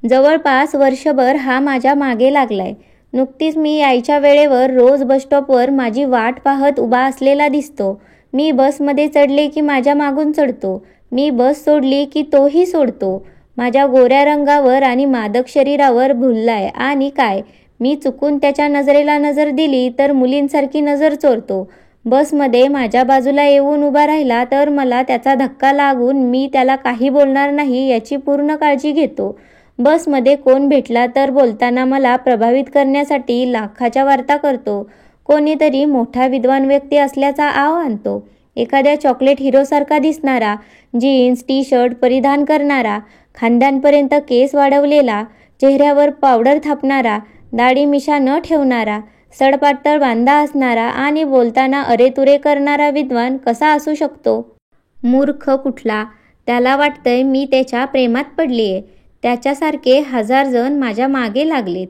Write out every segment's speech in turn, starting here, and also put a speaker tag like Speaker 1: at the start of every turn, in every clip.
Speaker 1: जवळपास वर्षभर हा माझ्या मागे लागलाय. नुकतीच मी यायच्या वेळेवर रोज बसस्टॉपवर माझी वाट पाहत उभा असलेला दिसतो. मी बसमध्ये चढले की माझ्या मागून चढतो. मी बस सोडली की तोही सोडतो. माझ्या गोऱ्या रंगावर आणि मादक शरीरावर भुललाय आणि काय, मी चुकून त्याच्या नजरेला नजर दिली तर मुलींसारखी नजर चोरतो. बसमध्ये माझ्या बाजूला येऊन उभा राहिला तर मला त्याचा धक्का लागून मी त्याला काही बोलणार नाही याची पूर्ण काळजी घेतो. बसमध्ये कोण भेटला तर बोलताना मला प्रभावित करण्यासाठी लाखाच्या वार्ता करतो. कोणीतरी मोठा विद्वान व्यक्ती असल्याचा आव आणतो. एखाद्या चॉकलेट हिरोसारखा दिसणारा, जीन्स टी शर्ट परिधान करणारा, खांद्यांपर्यंत केस वाढवलेला, चेहऱ्यावर पावडर थापणारा, दाढी मिशा न ठेवणारा, सडपातळ बांधा असणारा आणि बोलताना अरेतुरे करणारा विद्वान कसा असू शकतो? मूर्ख कुठला. त्याला वाटतंय मी त्याच्या प्रेमात पडलीये. त्याच्यासारखे 1000 जण माझ्या मागे लागलेत.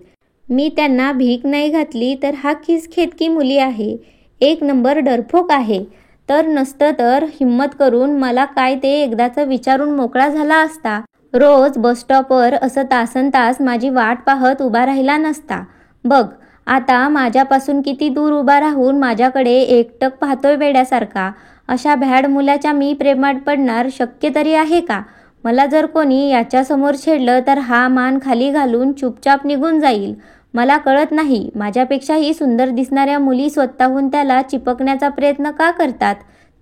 Speaker 1: मी त्यांना भीक नाही घातली तर हा खिसखेतकी मुली आहे. एक नंबर डरफोक आहे. तर नसतं तर हिम्मत करून मला काय ते एकदाचं विचारून मोकळा झाला असता. रोज बसस्टॉपवर असं तासनतास माझी वाट पाहत उभा राहिला नसता. बघ आता माझ्यापासून किती दूर उभा राहून माझ्याकडे एकटक पाहतोय वेड्यासारखा. अशा भ्याड मुलाच्या मी प्रेमात पडणार शक्य तरी आहे का? मला जर कोणी याच्यासमोर छेडलं तर हा मान खाली घालून चुपचाप निघून जाईल. मला कळत नाही माझ्यापेक्षाही सुंदर दिसणाऱ्या मुली स्वतःहून त्याला चिपकण्याचा प्रयत्न का करतात.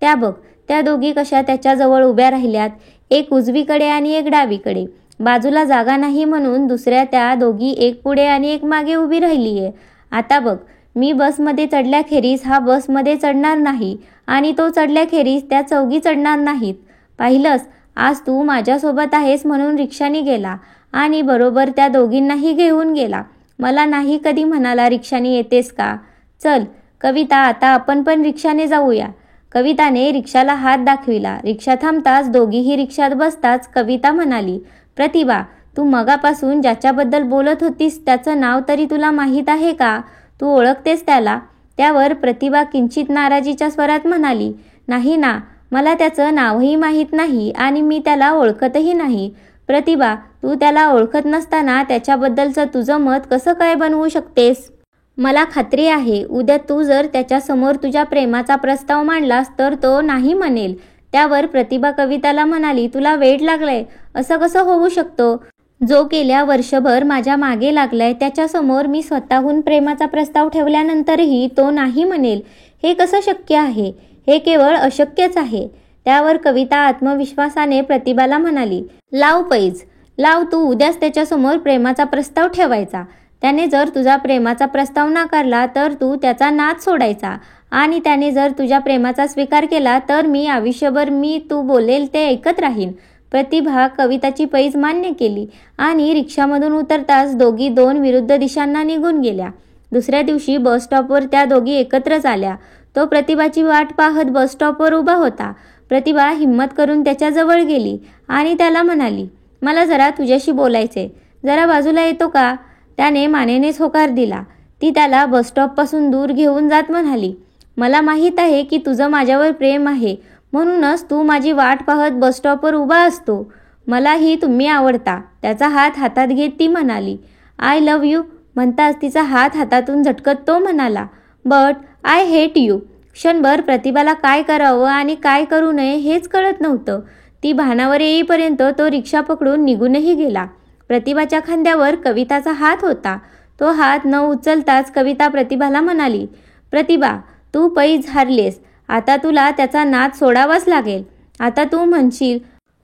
Speaker 1: त्या बघ, त्या दोघी कशा त्याच्याजवळ उभ्या राहिल्यात, एक उजवीकडे आणि एक डावीकडे. बाजूला जागा नाही म्हणून दुसऱ्या त्या दोघी एक पुढे आणि एक मागे उभी राहिलीये. आता बघ, मी बसमध्ये चढल्याखेरीज हा बसमध्ये चढणार नाही आणि तो चढल्याखेरीज त्या चौघी चढणार नाहीत. पाहिलंस, आज तू माझ्यासोबत आहेस म्हणून रिक्षाने गेला आणि बरोबर त्या दोघींनाही घेऊन गेला. मला नाही कधी म्हणाला रिक्षाने येतेस का? चल कविता, आता आपण पण रिक्षाने जाऊया. कविताने रिक्षाला हात दाखविला. रिक्षा थांबताच दोघीही रिक्षात बसताच कविता म्हणाली, प्रतिभा, तू मगापासून ज्याच्याबद्दल बोलत होतीस त्याचं नाव तरी तुला माहीत आहे का? तू ओळखतेस त्याला? त्यावर प्रतिभा किंचित नाराजीच्या स्वरात म्हणाली, नाही ना, मला त्याचं नावही माहीत नाही आणि मी त्याला ओळखतही नाही. प्रतिभा, तू त्याला ओळखत नसताना त्याच्याबद्दलचं तुझं मत कसं काय बनवू शकतेस? मला खात्री आहे उद्या तू जर त्याच्यासमोर तुझ्या प्रेमाचा प्रस्ताव मांडलास तर तो नाही म्हणेल. त्यावर प्रतिभा कविताला म्हणाली, तुला वेड लागलंय? असं कसं होऊ शकतो? जो गेल्या वर्षभर माझ्या मागे लागलाय त्याच्यासमोर मी स्वतःहून प्रेमाचा प्रस्ताव ठेवल्यानंतरही तो नाही म्हणेल, हे कसं शक्य आहे? हे केवळ अशक्यच आहे. त्यावर कविता आत्मविश्वासाने प्रतिभाला म्हणाली, लाव पैज, लाव, तू उद्याच त्याच्यासमोर प्रेमाचा प्रस्ताव ठेवायचा. त्याने जर तुझा प्रेमाचा प्रस्ताव नाकारला तर तू त्याचा नाद सोडायचा आणि त्याने जर तुझ्या प्रेमाचा स्वीकार केला तर मी आयुष्यभर मी तू बोलेल ते ऐकत राहीन. प्रतिभा कविताची पैज मान्य केली आणि रिक्षामधून उतरताच दोघी 2 विरुद्ध दिशांना निघून गेल्या. दुसऱ्या दिवशी बसस्टॉपवर त्या दोघी एकत्रच आल्या. तो प्रतिभाची वाट पाहत बसस्टॉपवर उभा होता. प्रतिभा हिम्मत करून त्याच्याजवळ गेली आणि त्याला म्हणाली, मला जरा तुझ्याशी बोलायचे, जरा बाजूला येतो का? त्याने मानेनेच होकार दिला. ती त्याला बसस्टॉपपासून दूर घेऊन जात म्हणाली, मला माहीत आहे की तुझं माझ्यावर प्रेम आहे, म्हणूनच तू माझी वाट पाहत बसस्टॉपवर उभा असतो. मलाही तुम्ही आवडता. त्याचा हात हातात घेत ती म्हणाली, आय लव्ह यू. म्हणताच तिचा हात हातातून झटकत तो म्हणाला, बट आय हेट यू. क्षणभर प्रतिभाला काय करावं आणि काय करू नये हेच कळत नव्हतं. ती भानावर येईपर्यंत तो रिक्षा पकडून निघूनही गेला. प्रतिभाच्या खांद्यावर कविताचा हात होता. तो हात न उचलताच कविता प्रतिभाला म्हणाली, प्रतिभा, तू पैज हारलेस. आता तुला त्याचा नाद सोडावाच लागेल. आता तू म्हणशील,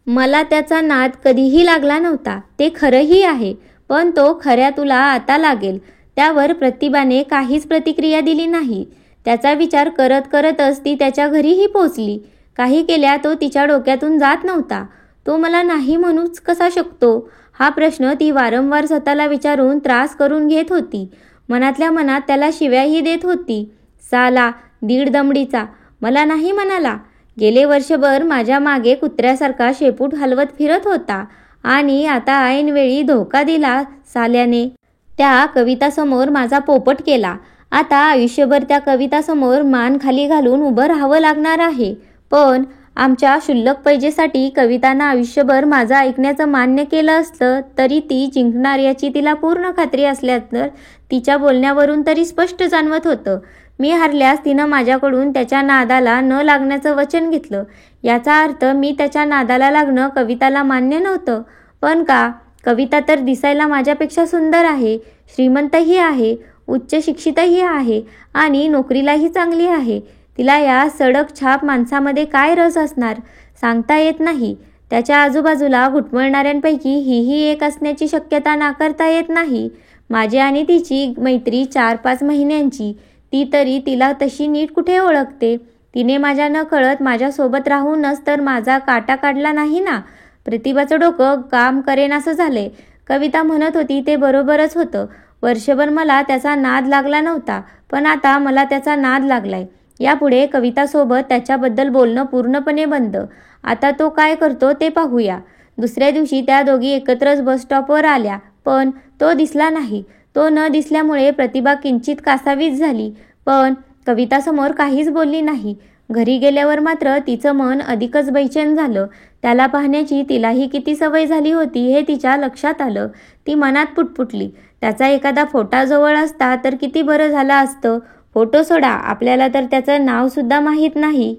Speaker 1: मला त्याचा नाद कधीही लागला नव्हता. ते खरंही आहे, पण तो खऱ्या तुला आता लागेल. त्यावर प्रतिभाने काहीच प्रतिक्रिया दिली नाही. त्याचा विचार करत करतच ती त्याच्या घरीही पोचली. काही केल्या तो तिच्या डोक्यातून जात नव्हता. तो मला नाही म्हणूच कसा शकतो? हा प्रश्न ती वारंवार स्वतःला विचारून त्रास करून घेत होती. मनातल्या मनात त्याला शिव्याही देत होती. साला, दीड दमडीचा, मला नाही म्हणाला. गेले वर्षभर माझ्या मागे कुत्र्यासारखा शेपूट हलवत फिरत होता आणि आता ऐनवेळी धोका दिला साल्याने. त्या कवितासमोर माझा पोपट केला. आता आयुष्यभर त्या कवितासमोर मान खाली घालून उभं राहावं लागणार आहे. पण आमच्या क्षुल्लक पैजेसाठी कवितानं आयुष्यभर माझं ऐकण्याचं मान्य केलं असतं तरी ती जिंकणार याची तिला पूर्ण खात्री असल्याचं तिच्या बोलण्यावरून तरी स्पष्ट जाणवत होतं. मी हारल्यास तिनं माझ्याकडून त्याच्या नादाला न लागण्याचं वचन घेतलं. याचा अर्थ मी त्याच्या नादाला लागणं कविताला मान्य नव्हतं. पण का? कविता तर दिसायला माझ्यापेक्षा सुंदर आहे, श्रीमंतही आहे, उच्च शिक्षितही आहे आणि नोकरीलाही चांगली आहे. तिला या सडक छाप माणसामध्ये काय रस असणार सांगता येत नाही. त्याच्या आजूबाजूला घुटमळणाऱ्यांपैकी हीही एक असण्याची शक्यता नाकारता येत नाही. माझी आणि तिची मैत्री 4-5 महिन्यांची. ती तरी तिला तशी नीट कुठे ओळखते? तिने माझ्या नकळत माझ्यासोबत राहूनच तर माझा काटा काढला नाही ना. प्रतिभाचं डोकं काम करेनासं झालंय. कविता म्हणत होती ते बरोबरच होतं. वर्षभर मला त्याचा नाद लागला नव्हता, पण आता मला त्याचा नाद लागलाय. यापुढे कवितासोबत त्याच्याबद्दल बोलणं पूर्णपणे बंद. आता तो काय करतो ते पाहूया. दुसऱ्या दिवशी त्या दोघी एकत्रच बसस्टॉपवर आल्या, पण तो दिसला नाही. तो न दिसल्यामुळे प्रतिभा किंचित कासावीस झाली, पण कवितासमोर काहीच बोलली नाही. घरी गेल्यावर मात्र तिचं मन अधिकच बैचेन झालं. त्याला पाहण्याची तिलाही किती सवय झाली होती हे तिच्या लक्षात आलं. ती मनात पुटपुटली, त्याचा एखादा फोटा जवळ असता तर किती बरं झालं असतं. फोटो सोडा, आपल्याला तर त्याचं नावसुद्धा माहीत नाही.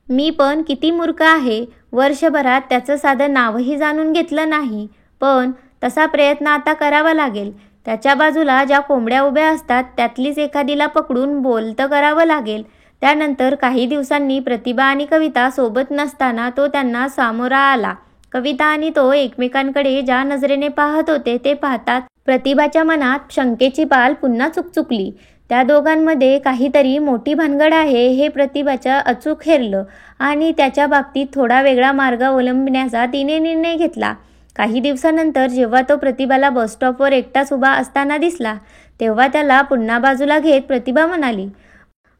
Speaker 1: मी पण किती मूर्ख आहे, वर्षभरात त्याचं साधं नावही जाणून घेतलं नाही. पण तसा प्रयत्न आता करावा लागेल. त्याच्या बाजूला ज्या कोंबड्या उभ्या असतात त्यातलीच एखादीला पकडून बोलतं करावं लागेल. त्यानंतर काही दिवसांनी प्रतिभा आणि कविता सोबत नसताना तो त्यांना सामोरा आला. कविता आणि तो एकमेकांकडे ज्या नजरेने पाहत होते ते पाहतात प्रतिभाच्या मनात शंकेची पाल पुन्हा चुकचुकली. त्या दोघांमध्ये काहीतरी मोठी भानगड आहे हे प्रतिभाच्या अचूक हेरलं आणि त्याच्या बाबतीत थोडा वेगळा मार्ग अवलंबण्याचा तिने निर्णय घेतला. काही दिवसानंतर जेव्हा तो प्रतिभाला बसस्टॉपवर एकटाच उभा असताना दिसला तेव्हा त्याला पुन्हा बाजूला घेत प्रतिभा म्हणाली,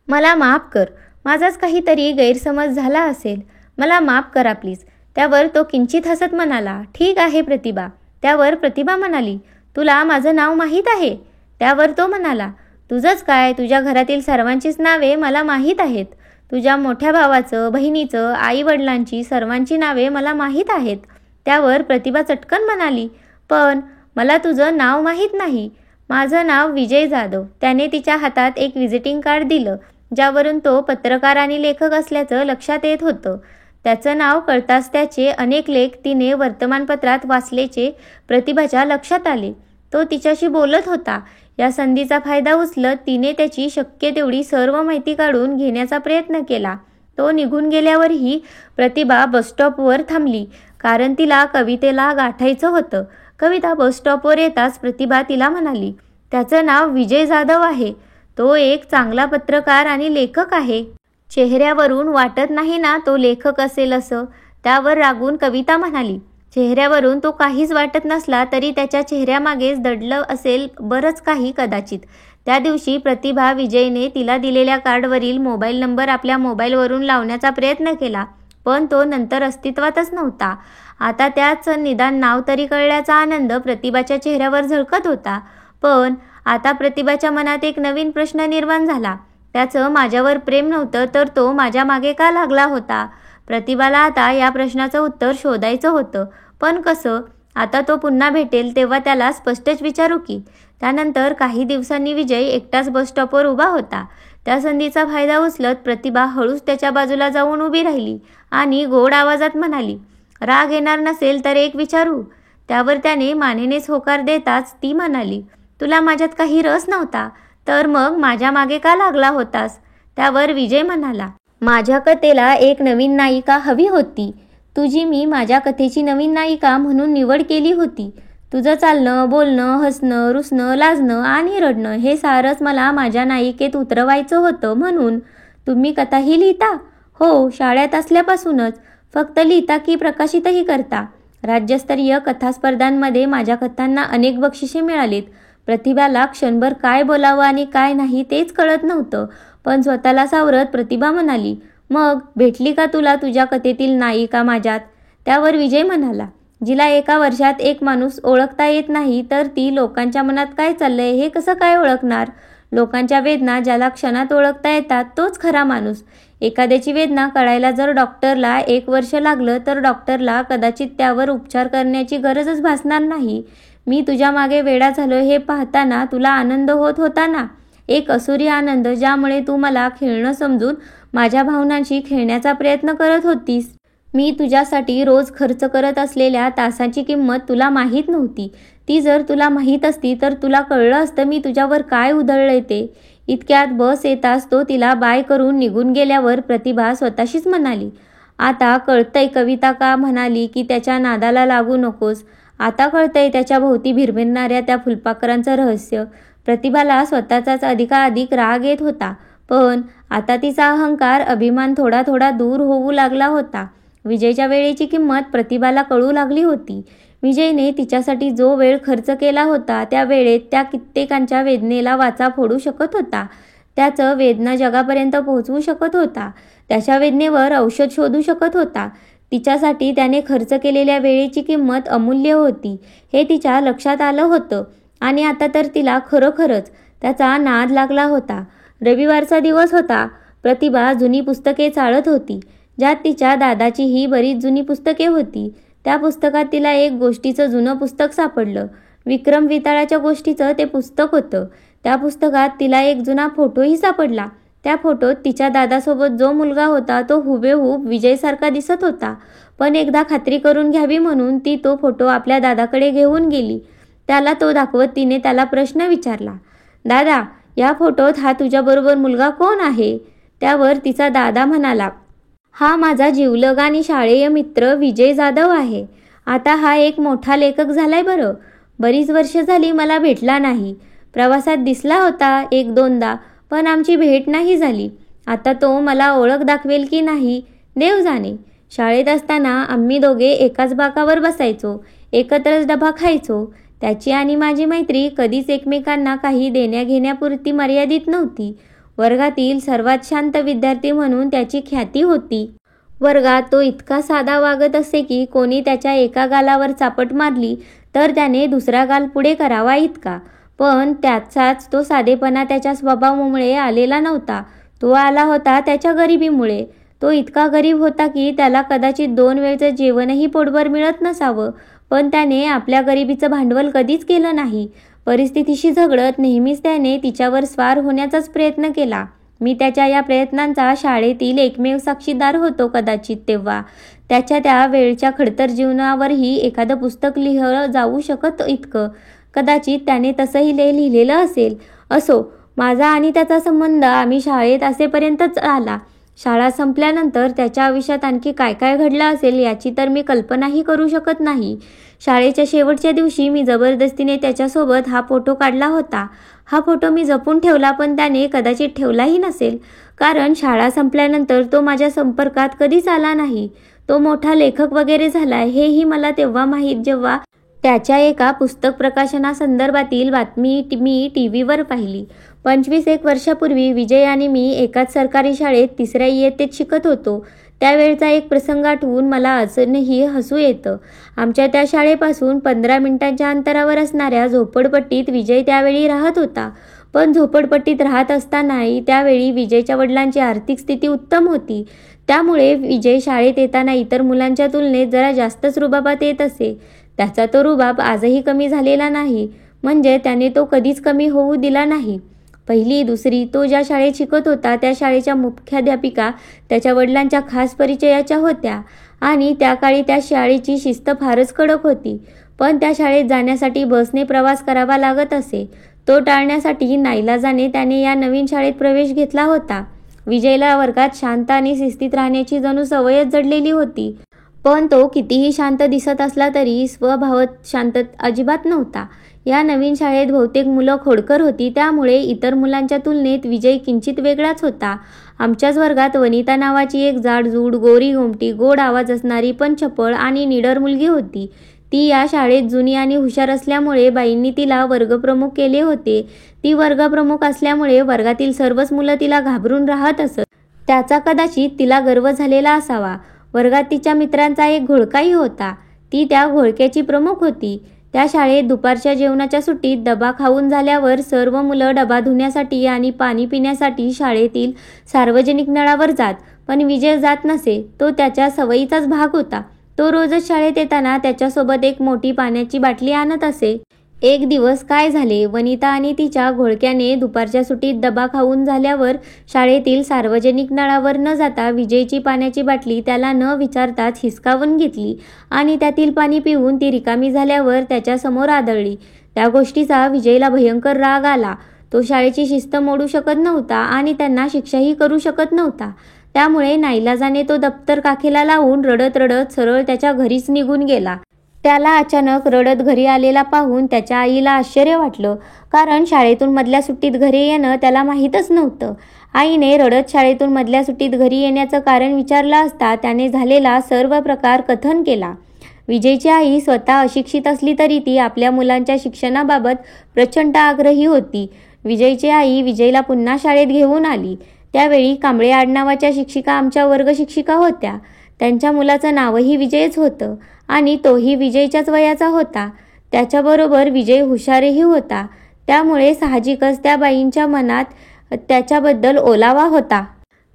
Speaker 1: मला माफ कर, माझाच काहीतरी गैरसमज झाला असेल, मला माफ करा प्लीज. त्यावर तो किंचित हसत म्हणाला, ठीक आहे प्रतिभा. त्यावर प्रतिभा म्हणाली, तुला माझं नाव माहीत आहे? त्यावर तो म्हणाला, तुझंच काय, तुझ्या घरातील सर्वांचीच नावे मला माहीत आहेत. तुझ्या मोठ्या भावाचं, बहिणीचं, आई वडिलांची, सर्वांची नावे मला माहीत आहेत. त्यावर प्रतिभा चटकन म्हणाली, पण मला तुझं नाव माहीत नाही. माझं नाव विजय जाधव. त्याने तिच्या हातात एक व्हिजिटिंग कार्ड दिलं ज्यावरून तो पत्रकार आणि लेखक असल्याचं लक्षात येत होतं. त्याचं नाव कळताच त्याचे अनेक लेख तिने वर्तमानपत्रात वाचल्याचे प्रतिभाच्या लक्षात आले. तो तिच्याशी बोलत होता. या संधीचा फायदा उचलत तिने त्याची शक्य तेवढी सर्व माहिती काढून घेण्याचा प्रयत्न केला. तो निघून गेल्यावरही प्रतिभा बसस्टॉपवर थांबली, कारण तिला कवितेला गाठायचं होतं. कविता बसस्टॉपवर येताच प्रतिभा तिला म्हणाली, त्याचं नाव विजय जाधव आहे. तो एक चांगला पत्रकार आणि लेखक आहे. चेहऱ्यावरून वाटत नाही ना तो लेखक असेल असं. त्यावर रागून कविता म्हणाली, चेहऱ्यावरून तो काहीच वाटत नसला तरी त्याच्या चेहऱ्यामागेच दडलं असेल बरंच काही कदाचित. त्या दिवशी प्रतिभा विजयने तिला दिलेल्या कार्डवरील मोबाईल नंबर आपल्या मोबाईलवरून लावण्याचा प्रयत्न केला, पण तो नंतर अस्तित्वातच नव्हता. आता त्याचं निदान नाव तरी कळल्याचा आनंद प्रतिभाच्या चेहऱ्यावर झळकत होता. पण आता प्रतिभाच्या मनात एक नवीन प्रश्न निर्माण झाला. त्याचं माझ्यावर प्रेम नव्हतं तर तो माझ्या मागे का लागला होता? प्रतिभाला आता या प्रश्नाचं उत्तर शोधायचं होतं. पण कसं? आता तो पुन्हा भेटेल तेव्हा त्याला स्पष्टच विचारू की. त्यानंतर काही दिवसांनी विजय एकटाच बसस्टॉपवर उभा होता. त्या संधीचा फायदा उचलत प्रतिभा हळूच त्याच्या बाजूला जाऊन उभी राहिली आणि गोड आवाजात म्हणाली, राग येणार नसेल तर एक विचारू? त्यावर त्याने मानेनेच होकार देताच ती म्हणाली, तुला माझ्यात काही रस नव्हता तर मग माझ्या मागे का लागला होतास? त्यावर विजय म्हणाला, माझ्या कथेला एक नवीन नायिका हवी होती. तुझी मी माझ्या कथेची नवीन नायिका म्हणून निवड केली होती. तुझं चालणं, बोलणं, हसणं, रुसणं, लाजणं आणि रडणं हे सारंच मला माझ्या नायिकेत उतरवायचं होतं. म्हणून तुम्ही कथाही लिहिता? हो, शाळेत असल्यापासूनच. फक्त लिहिता की प्रकाशितही करता? राज्यस्तरीय कथास्पर्धांमध्ये माझ्या कथांना अनेक बक्षिसे मिळालीत. प्रतिभाला क्षणभर काय बोलावं आणि काय नाही तेच कळत नव्हतं. पण स्वतःला सावरत प्रतिभा म्हणाली, मग भेटली का तुला तुझ्या कथेतील नायिका माझ्यात? त्यावर विजय म्हणाला, जिला एका वर्षात एक माणूस ओळखता येत नाही तर ती लोकांच्या मनात काय चाललंय हे कसं काय ओळखणार? लोकांच्या वेदना ज्याला क्षणात ओळखता येतात तोच खरा माणूस. एखाद्याची वेदना कळायला जर डॉक्टरला 1 वर्ष लागलं तर डॉक्टरला कदाचित त्यावर उपचार करण्याची गरजच भासणार नाही. मी तुझ्या मागे वेडा झालो हे पाहताना तुला आनंद होत होता ना? एक असुरी आनंद, ज्यामुळे तू मला खेळणं समजून माझ्या भावनांशी खेळण्याचा प्रयत्न करत होतीस. मी तुझ्यासाठी रोज खर्च करत असलेल्या तासांची किंमत तुला माहीत नव्हती. ती जर तुला माहीत असती तर तुला कळलं असतं मी तुझ्यावर काय उधळलंय ते. इतक्यात बस येताच तो तिला बाय करून निघून गेल्यावर प्रतिभा स्वतःशीच म्हणाली, आता कळतंय कविता का म्हणाली की त्याच्या नादाला लागू नकोस. आता कळतंय त्याच्या भोवती भिरभिरणाऱ्या त्या फुलपाखरांचं रहस्य. प्रतिभाला स्वतःचाच अधिकाधिक राग येत होता, पण आता तिचा अहंकार, अभिमान थोडा थोडा दूर होऊ लागला होता. विजयच्या वेळेची किंमत प्रतिभाला कळू लागली होती. विजयने तिच्यासाठी जो वेळ खर्च केला होता त्या वेळेत त्या कित्येकांच्या वेदनेला वाचा फोडू शकत होता. त्याचं वेदना जगापर्यंत पोहोचवू शकत होता. त्याच्या वेदनेवर औषध शोधू शकत होता. तिच्यासाठी त्याने खर्च केलेल्या वेळेची किंमत अमूल्य होती हे तिच्या लक्षात आलं होतं. आणि आता तर तिला खरोखरच त्याचा नाद लागला होता. रविवारचा दिवस होता. प्रतिभा जुनी पुस्तके चाळत होती, ज्यात तिच्या दादाचीही बरीच जुनी पुस्तके होती. त्या पुस्तकात तिला एक गोष्टीचं जुनं पुस्तक सापडलं. विक्रम विताळाच्या गोष्टीचं ते पुस्तक होतं. त्या पुस्तकात तिला एक जुना फोटोही सापडला. त्या फोटोत तिच्या दादासोबत जो मुलगा होता तो हुबेहूब विजयसारखा दिसत होता. पण एकदा खात्री करून घ्यावी म्हणून ती तो फोटो आपल्या दादाकडे घेऊन गेली. त्याला तो दाखवत तिने त्याला प्रश्न विचारला, दादा, या फोटोत हा तुझ्याबरोबर मुलगा कोण आहे? त्यावर तिचा दादा म्हणाला, हा माझा जिवलग आणि शाळेय मित्र विजय जाधव आहे. आता हा एक मोठा लेखक झालाय बरं. बरीच वर्ष झाली मला भेटला नाही. प्रवासात दिसला होता 1-2दा, पण आमची भेट नाही झाली. आता तो मला ओळख दाखवेल की नाही देव जाणे. शाळेत असताना आम्ही दोघे एकाच बाकावर बसायचो, एकत्रच डबा खायचो. त्याची आणि माझी मैत्री कधीच एकमेकांना काही देण्याघेण्यापुरती मर्यादित नव्हती. वर्गातील सर्वात शांत विद्यार्थी म्हणून त्याची ख्याती होती. वर्गात तो इतका साधा वागत असे की कोणी त्याच्या एका गालावर चापट मारली तर त्याने दुसरा गाल पुढे करावा इतका. पण त्याचाच तो साधेपणा त्याच्या स्वभावामुळे आलेला नव्हता. तो आला होता त्याच्या गरिबीमुळे. तो इतका गरीब होता की त्याला कदाचित 2 वेळचं जेवणही पोटभर मिळत नसावं, पण त्याने आपल्या गरिबीचं भांडवल कधीच केलं नाही. परिस्थितीशी झगडत नेहमीच त्याने तिच्यावर स्वार होण्याचाच प्रयत्न केला. मी त्याच्या या प्रयत्नांचा शाळेतील एकमेव साक्षीदार होतो कदाचित. तेव्हा त्याच्या त्या वेळच्या खडतर जीवनावरही एखादं पुस्तक लिहिलं जाऊ शकत इतकं. कदाचित त्याने तसंही लिहिलेलं असेल. असो, माझा आणि त्याचा संबंध आम्ही शाळेत असेपर्यंतच आला. शाळा संपल्यानंतर त्याच्या आयुष्यात आणखी काय काय घडलं असेल याची तर मी कल्पनाही करू शकत नाही. शाळेच्या शेवटच्या दिवशी मी जबरदस्तीने त्याच्यासोबत हा फोटो काढला होता. हा फोटो मी जपून ठेवला, पण त्याने कदाचित ठेवलाही नसेल, कारण शाळा संपल्यानंतर तो माझ्या संपर्कात कधीच आला नाही. तो मोठा लेखक वगैरे झालाय हेही मला तेव्हा माहीत जेव्हा त्याच्या एका पुस्तक प्रकाशनासंदर्भातील बातमी मी टीव्हीवर पाहिली. 25-1 वर्षापूर्वी विजय आणि मी एकाच सरकारी शाळेत 3ऱ्या इयत्तेत शिकत होतो. त्यावेळचा एक प्रसंग आठवून मला अजूनही हसू येतं. आमच्या त्या शाळेपासून 15 मिनिटांच्या अंतरावर असणाऱ्या झोपडपट्टीत विजय त्यावेळी राहत होता. पण झोपडपट्टीत राहत असतानाही त्यावेळी विजयच्या वडिलांची आर्थिक स्थिती उत्तम होती. त्यामुळे विजय शाळेत येताना इतर मुलांच्या तुलनेत जरा जास्तच रुबाबात येत असे. त्याचा तो रुबाब आजही कमी झालेला नाही, म्हणजे त्याने तो कधीच कमी होऊ दिला नाही. 1ली, 2री तो ज्या शाळेत शिकत होता त्या शाळेच्या मुख्याध्यापिका त्याच्या वडिलांच्या खास परिचयाच्या होत्या आणि त्या काळी त्या शाळेची शिस्त फारच कडक होती. पण त्या शाळेत जाण्यासाठी बसने प्रवास करावा लागत असे. तो टाळण्यासाठी नाईलाजाने त्याने या नवीन शाळेत प्रवेश घेतला होता. विजयला वर्गात शांत आणि शिस्तीत राहण्याची जणू सवयच जडलेली होती. पण तो कितीही शांत दिसत असला तरी स्वभावात शांत अजिबात नव्हता. या नवीन शाळेत बहुतेक मुलं खोडकर होती, त्यामुळे इतर मुलांच्या तुलनेत विजय किंचित वेगळाच होता. आमच्याच वर्गात वनिता नावाची एक जाडजूड, गोरी गोमटी, गोड आवाज असणारी पण चपळ आणि निडर मुलगी होती. ती या शाळेत जुनी आणि हुशार असल्यामुळे बाईंनी तिला वर्गप्रमुख केले होते. ती वर्गप्रमुख असल्यामुळे वर्गातील सर्वच मुलं तिला घाबरून राहत असत. त्याचा कदाचित तिला गर्व झालेला असावा. वर्गात तिच्या मित्रांचा एक घोळकाही होता. ती त्या घोळक्याची प्रमुख होती. त्या शाळेत दुपारच्या जेवणाच्या सुट्टीत डबा खाऊन झाल्यावर सर्व मुलं डबा धुण्यासाठी आणि पाणी पिण्यासाठी शाळेतील सार्वजनिक नळावर जात, पण विजय जात नसे. तो त्याच्या सवयीचाच भाग होता. तो रोजच शाळेत येताना त्याच्यासोबत एक मोठी पाण्याची बाटली आणत असे. एक दिवस काय झाले, वनिता आणि तिच्या घोळक्याने दुपारच्या सुट्टीत डबा खाऊन झाल्यावर शाळेतील सार्वजनिक नळावर न जाता विजयची पाण्याची बाटली त्याला न विचारताच हिसकावून घेतली आणि त्यातील पाणी पिऊन ती रिकामी झाल्यावर त्याच्यासमोर आदळली. त्या गोष्टीचा विजयला भयंकर राग आला. तो शाळेची शिस्त मोडू शकत नव्हता आणि त्यांना शिक्षाही करू शकत नव्हता. त्यामुळे नाईलाजाने तो दप्तर काखेला लावून रडत रडत सरळ त्याच्या घरीच निघून गेला. त्याला अचानक रडत घरी आलेला पाहून त्याच्या आईला आश्चर्य वाटलं, कारण शाळेतून मधल्या सुट्टीत घरी येणं त्याला माहीतच नव्हतं. आईने रडत शाळेतून मधल्या सुट्टीत घरी येण्याचं कारण विचारलं असता त्याने झालेला सर्व प्रकार कथन केला. विजयची आई स्वतः अशिक्षित असली तरी ती आपल्या मुलांच्या शिक्षणाबाबत प्रचंड आग्रही होती. विजयची आई विजयला पुन्हा शाळेत घेऊन आली. त्यावेळी कांबळे आडनावाच्या शिक्षिका आमच्या वर्ग शिक्षिका होत्या. त्यांच्या मुलाचं नावही विजयच होतं आणि तोही विजयच्याच वयाचा होता. त्याच्याबरोबर विजय हुशारही होता. त्यामुळे साहजिकच त्या बाईंच्या मनात त्याच्याबद्दल ओलावा होता.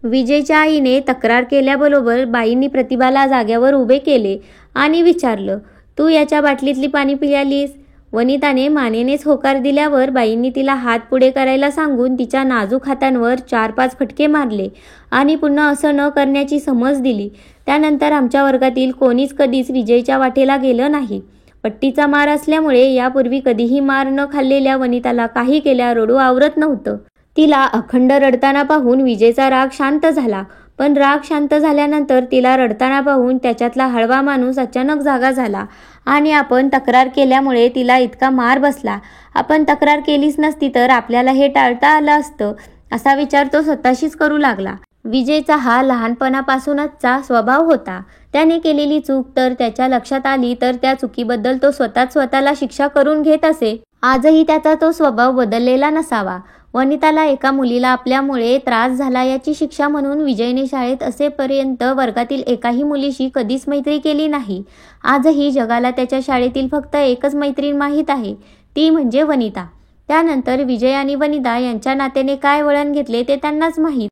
Speaker 1: विजयच्या आईने तक्रार केल्याबरोबर बाईंनी प्रतिभाला जाग्यावर उभे केले आणि विचारलं, तू याच्या बाटलीतली पाणी पिल्यालीस? वनिताने मानेनेच होकार दिल्यावर बाईंनी तिला हात पुढे करायला सांगून तिच्या नाजूक हातांवर 4-5 फटके मारले आणि पुन्हा असं न करण्याची समज दिली. त्यानंतर आमच्या वर्गातील कोणीच कधीच विजयच्या वाटेला गेलं नाही. पट्टीचा मार असल्यामुळे यापूर्वी कधीही मार न खाल्लेल्या वनिताला काही केल्या रडू आवरत नव्हतं. तिला अखंड रडताना पाहून विजयचा राग शांत झाला, पण राग शांत झाल्यानंतर तिला रडताना पाहून त्याच्यातला हळवा माणूस अचानक जागा झाला आणि आपण तक्रार केल्यामुळे तिला इतका मार बसला. आपण तक्रार केलीच नसती तर आपल्याला हे टाळता आलं असतं, असा विचार तो स्वतःशीच करू लागला. विजयचा हा लहानपणापासूनचा स्वभाव होता. त्याने केलेली चूक तर त्याच्या लक्षात आली तर त्या चुकीबद्दल तो स्वतःला शिक्षा करून घेत असे. आजही त्याचा तो स्वभाव बदललेला नसावा. वनिताला एका मुलीला आपल्यामुळे त्रास झाला याची शिक्षा म्हणून विजयने शाळेत असेपर्यंत वर्गातील एकाही मुलीशी कधीच मैत्री केली नाही. आजही जगाला त्याच्या शाळेतील फक्त एकच मैत्रीण माहीत आहे, ती म्हणजे वनिता. त्यानंतर विजय आणि वनिता यांच्या नात्याने काय वळण घेतले ते त्यांनाच माहीत.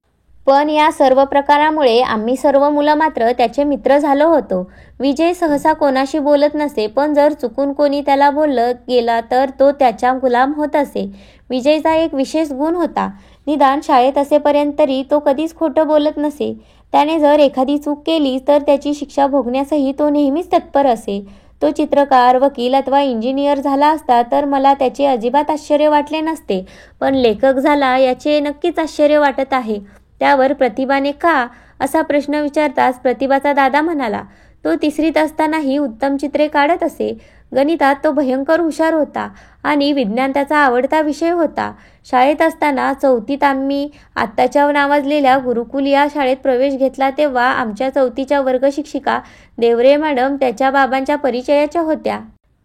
Speaker 1: पण या सर्व प्रकारामुळे आम्ही सर्व मुलं मात्र त्याचे मित्र झालो होतो. विजय सहसा कोणाशी बोलत नसे, पण जर चुकून कोणी त्याला बोललं गेला तर तो त्याचा गुलाम होत असे. विजयचा एक विशेष गुण होता, निदान शाळेत असेपर्यंत तरी तो कधीच खोटं बोलत नसे. त्याने जर एखादी चूक केली तर त्याची शिक्षा भोगण्यासही तो नेहमीच तत्पर असे. तो चित्रकार, वकील अथवा इंजिनियर झाला असता तर मला त्याचे अजिबात आश्चर्य वाटले नसते, पण लेखक झाला याचे नक्कीच आश्चर्य वाटत आहे. त्यावर प्रतिभाने का असा प्रश्न विचारताच प्रतिभाचा दादा म्हणाला, तो 3रीत असतानाही उत्तम चित्रे काढत असे. गणितात तो भयंकर हुशार होता आणि विज्ञान त्याचा आवडता विषय होता. शाळेत असताना 4थीत आम्ही आत्ताच्या नावाजलेल्या गुरुकुल या शाळेत प्रवेश घेतला तेव्हा आमच्या 4थीच्या वर्ग शिक्षिका देवरे मॅडम त्याच्या बाबांच्या परिचयाच्या होत्या.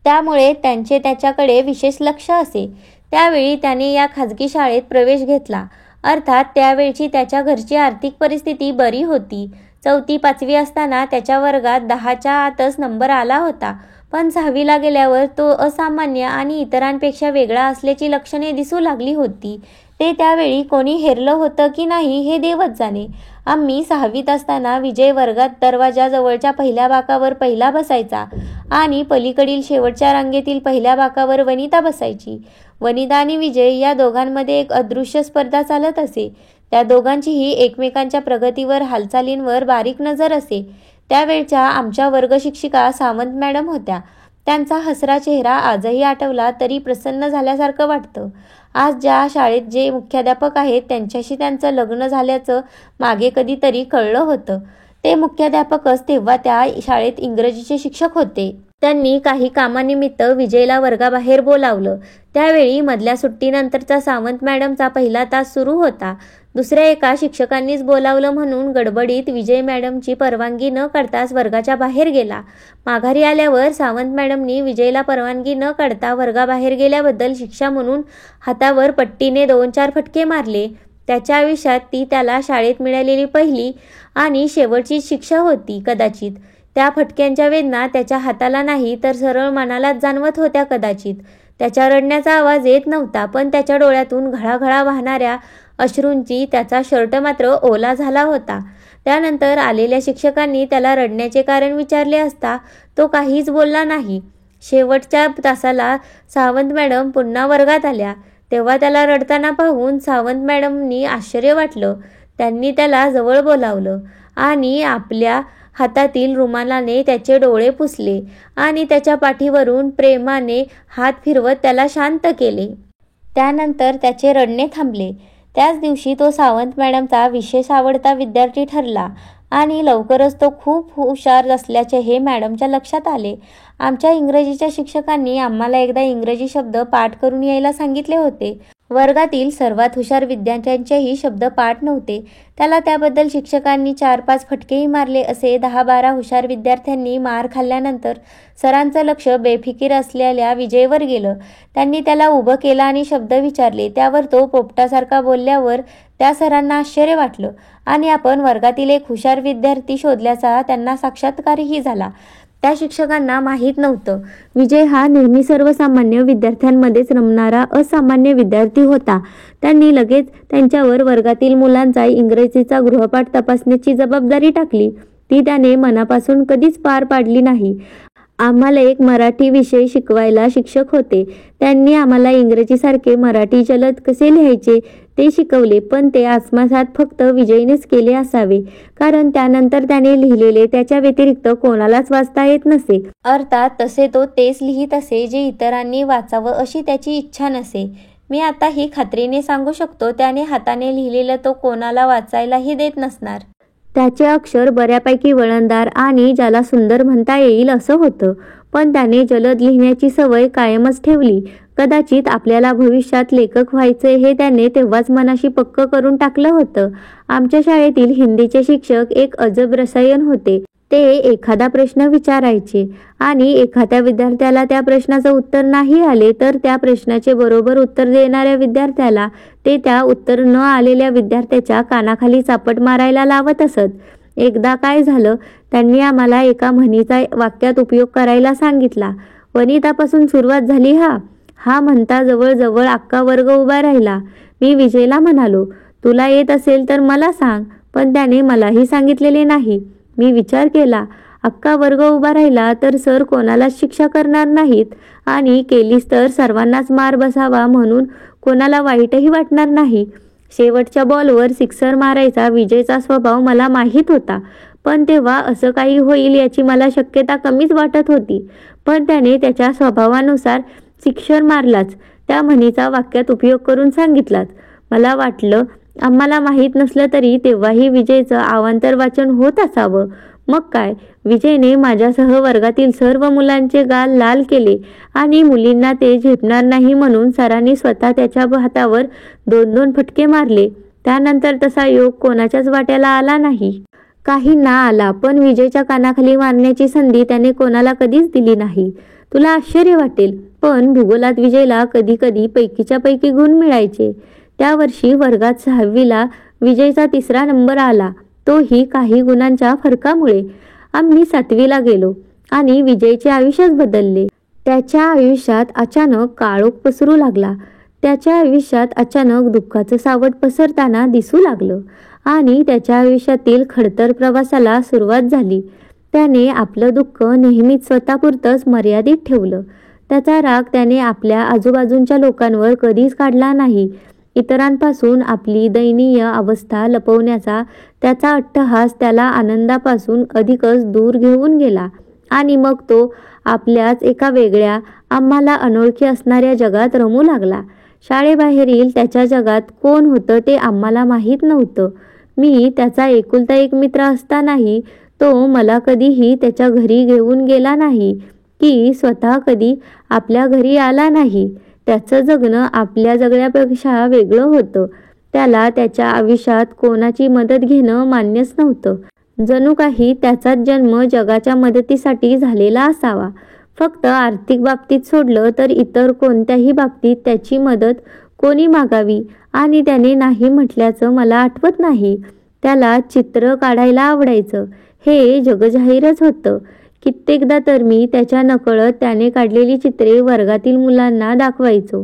Speaker 1: त्यामुळे त्यांचे त्याच्याकडे विशेष लक्ष असे. त्यावेळी त्याने या खाजगी शाळेत प्रवेश घेतला. अर्थात त्यावेळची त्याच्या घरची आर्थिक परिस्थिती बरी होती. 4थी-5वी असताना त्याच्या वर्गात 10च्या आतच नंबर आला होता, पण 6वीला गेल्यावर तो असामान्य आणि इतरांपेक्षा वेगळा असल्याची लक्षणे दिसू लागली होती. ते त्यावेळी कोणी हेरलं होतं की नाही हे देवच जाणे. आम्ही 6वीत असताना विजय वर्गात दरवाजाजवळच्या पहिल्या बाकावर पहिला बसायचा आणि पलीकडील शेवटच्या रांगेतील पहिल्या बाकावर वनिता बसायची. वनिता आणि विजय या दोघांमध्ये एक अदृश्य स्पर्धा चालत असे. त्या दोघांचीही एकमेकांच्या प्रगतीवर, हालचालींवर बारीक नजर असे. त्यावेळच्या आमच्या वर्ग शिक्षिका सावंत मॅडम होत्या. त्यांचा हसरा चेहरा आजही आठवला तरी प्रसन्न झाल्यासारखं वाटतं. आज ज्या शाळेत जे मुख्याध्यापक आहेत त्यांच्याशी त्यांचं लग्न झाल्याचं मागे कधीतरी कळलं होतं. ते मुख्याध्यापकच तेव्हा त्या शाळेत इंग्रजीचे शिक्षक होते. त्यांनी काही कामानिमित्त विजयला वर्गाबाहेर बोलावलं. त्यावेळी मधल्या सुट्टीनंतरचा सावंत मॅडमचा पहिला तास सुरू होता. दुसऱ्या एका शिक्षकांनीच बोलावलं म्हणून गडबडीत विजय मॅडमची परवानगी न काढताच वर्गाच्या बाहेर गेला. माघारी आल्यावर सावंत मॅडमनी विजयला परवानगी न काढता वर्गाबाहेर गेल्याबद्दल शिक्षा म्हणून हातावर पट्टीने 2-4 फटके मारले. त्याच्या आयुष्यात ती त्याला शाळेत मिळालेली पहिली आणि शेवटची शिक्षा होती कदाचित. त्या फटक्यांच्या वेदना त्याच्या हाताला नाही तर सरळ मनालाच जाणवत होत्या कदाचित. त्याच्या रडण्याचा आवाज येत नव्हता, पण त्याच्या डोळ्यातून घळाघळा वाहणाऱ्या अश्रूंची त्याचा शर्ट मात्र ओला झाला होता. त्यानंतर आलेल्या शिक्षकांनी त्याला रडण्याचे कारण विचारले असता तो काहीच बोलला नाही. शेवटच्या तासाला सावंत मॅडम पुन्हा वर्गात आल्या. तेव्हा त्याला रडताना पाहून सावंत मॅडमनी आश्चर्य वाटलं. त्यांनी त्याला जवळ बोलावलं आणि आपल्या हातातील रुमालाने त्याचे डोळे पुसले आणि त्याच्या पाठीवरून प्रेमाने हात फिरवत त्याला शांत केले. त्यानंतर त्याचे रडणे थांबले. त्याच दिवशी तो सावंत मॅडमचा विशेष आवडता विद्यार्थी ठरला आणि लवकरच तो खूप हुशार असल्याचे हे मॅडमच्या लक्षात आले. आमच्या इंग्रजीच्या शिक्षकांनी आम्हाला एकदा इंग्रजी शब्द पाठ करून यायला सांगितले होते. वर्गातील सर्वात हुशार विद्यार्थ्यांचेही शब्द पाठ नव्हते. त्याला त्याबद्दल शिक्षकांनी 4-5 फटकेही मारले. असे 10-12 हुशार विद्यार्थ्यांनी मार खाल्ल्यानंतर सरांचं लक्ष बेफिकीर असलेल्या विजयवर गेलं. त्यांनी त्याला उभं केलं आणि शब्द विचारले. त्यावर तो पोपटासारखा बोलल्यावर त्या सरांना आश्चर्य वाटलं आणि आपण वर्गातील एक हुशार विद्यार्थी शोधल्याचा त्यांना साक्षात्कारही झाला. त्या शिक्षकांना माहीत नव्हतं विजय हा नेहमी सर्वसामान्य विद्यार्थ्यांमध्येच रमणारा असामान्य विद्यार्थी होता. त्यांनी लगेच त्यांच्यावर वर्गातील मुलांचा इंग्रजीचा गृहपाठ तपासण्याची जबाबदारी टाकली. ती त्याने मनापासून कधीच पार पाडली नाही. आम्हाला एक मराठी विषय शिकवायला शिक्षक होते. त्यांनी आम्हाला इंग्रजीसारखे मराठी जलद कसे लिहायचे ते शिकवले, पण ते आत्मसात फक्त विजयनेच केले असावे, कारण त्यानंतर त्याने लिहिलेले त्याच्या व्यतिरिक्त कोणालाच वाचता येत नसे. अर्थात तसे तो तेच लिहित असे जे इतरांनी वाचावं अशी त्याची इच्छा नसे. मी आता ही खात्रीने सांगू शकतो त्याने हाताने लिहिलेलं तो कोणाला वाचायलाही देत नसणार. त्याचे अक्षर बऱ्यापैकी वळणदार आणि ज्याला सुंदर म्हणता येईल असं होतं, पण त्याने जलद लिहिण्याची सवय कायमच ठेवली. कदाचित आपल्याला भविष्यात लेखक व्हायचे हे त्याने तेव्हाच मनाशी पक्क करून टाकलं होतं. आमच्या शाळेतील हिंदीचे शिक्षक एक अजब रसायन होते. ते एखादा प्रश्न विचारायचे आणि एखाद्या विद्यार्थ्याला त्या प्रश्नाचं उत्तर नाही आले तर त्या प्रश्नाचे बरोबर उत्तर देणाऱ्या विद्यार्थ्याला ते त्या उत्तर न आलेल्या विद्यार्थ्याच्या कानाखाली चापट मारायला लावत असत. एकदा काय झालं, त्यांनी आम्हाला एका म्हणीचा वाक्यात उपयोग करायला सांगितला. वनितापासून सुरुवात झाली हा म्हणता जवळजवळ अख्खा वर्ग उभा राहिला. मी विजयला म्हणालो, तुला येत असेल तर मला सांग, पण त्याने मलाही सांगितलेले नाही. मी विचार केला, अख्खा वर्ग उभा राहिला तर सर कोणालाच शिक्षा करणार नाहीत आणि केलीच तर सर्वांनाच मार बसावा म्हणून कोणाला वाईटही वाटणार नाही. शेवटच्या बॉलवर सिक्सर मारायचा विजयचा स्वभाव मला माहीत होता, पण तेव्हा असं काही होईल याची मला शक्यता कमीच वाटत होती. पण त्याने त्याच्या स्वभावानुसार सिक्सर मारलाच, त्या म्हणीचा वाक्यात उपयोग करून सांगितलाच. मला वाटलं आम्हाला माहीत नसलं तरी तेव्हाही विजयचं अवांतर वाचन होत असावं. मग काय, विजयने माझ्यासह वर्गातील सर्व मुलांचे गाल लाल केले आणि मुलींना ते झेपणार नाही म्हणून सरांनी स्वतः त्याच्या हातावर 2-2 फटके मारले. त्यानंतर तसा योग कोणाच्याच वाट्याला आला नाही. काहींना आला, पण विजयच्या कानाखाली मारण्याची संधी त्याने कोणाला कधीच दिली नाही. तुला आश्चर्य वाटेल, पण भूगोलात विजयला कधी कधी पैकीच्या पैकी गुण मिळायचे. त्या वर्षी वर्गात 6वीला विजयचा 3रा नंबर आला, तोही काही गुणांच्या फरकामुळे. आम्ही 7वीला गेलो आणि विजयचे आयुष्यच बदलले. त्याच्या आयुष्यात अचानक काळोख पसरू लागला. त्याच्या आयुष्यात अचानक दुःखाचं सावट पसरताना दिसू लागलं आणि त्याच्या आयुष्यातील खडतर प्रवासाला सुरुवात झाली. त्याने आपलं दुःख नेहमीच स्वतःपुरतंच मर्यादित ठेवलं. त्याचा राग त्याने आपल्या आजूबाजूच्या लोकांवर कधीच काढला नाही. इतरांपासून आपली दयनीय अवस्था लपवण्याचा त्याचा अट्टहास त्याला आनंदापासून अधिकच दूर घेऊन गेला आणि मग तो आपल्याच एका वेगळ्या, आम्हाला अनोळखी असणाऱ्या जगात रमू लागला. शाळेबाहेरील त्याच्या जगात कोण होतं ते आम्हाला माहीत नव्हतं. मी त्याचा एकुलता एक मित्र असतानाही तो मला कधीही त्याच्या घरी घेऊन गेला नाही की स्वतः कधी आपल्या घरी आला नाही. त्याचं जगणं आपल्या जगण्यापेक्षा वेगळं होतं. त्याला त्याच्या आयुष्यात कोणाची मदत घेणं मान्यच नव्हतं. जणू काही त्याचाच जन्म जगाच्या मदतीसाठी झालेला असावा. फक्त आर्थिक बाबतीत सोडलं तर इतर कोणत्याही बाबतीत त्याची मदत कोणी मागावी आणि त्याने नाही म्हटल्याचं मला आठवत नाही. त्याला चित्र काढायला आवडायचं. हे जगजाहीरच होतं. कित्येकदा तर मी त्याच्या नकळत त्याने काढलेली चित्रे वर्गातील मुलांना दाखवायचो.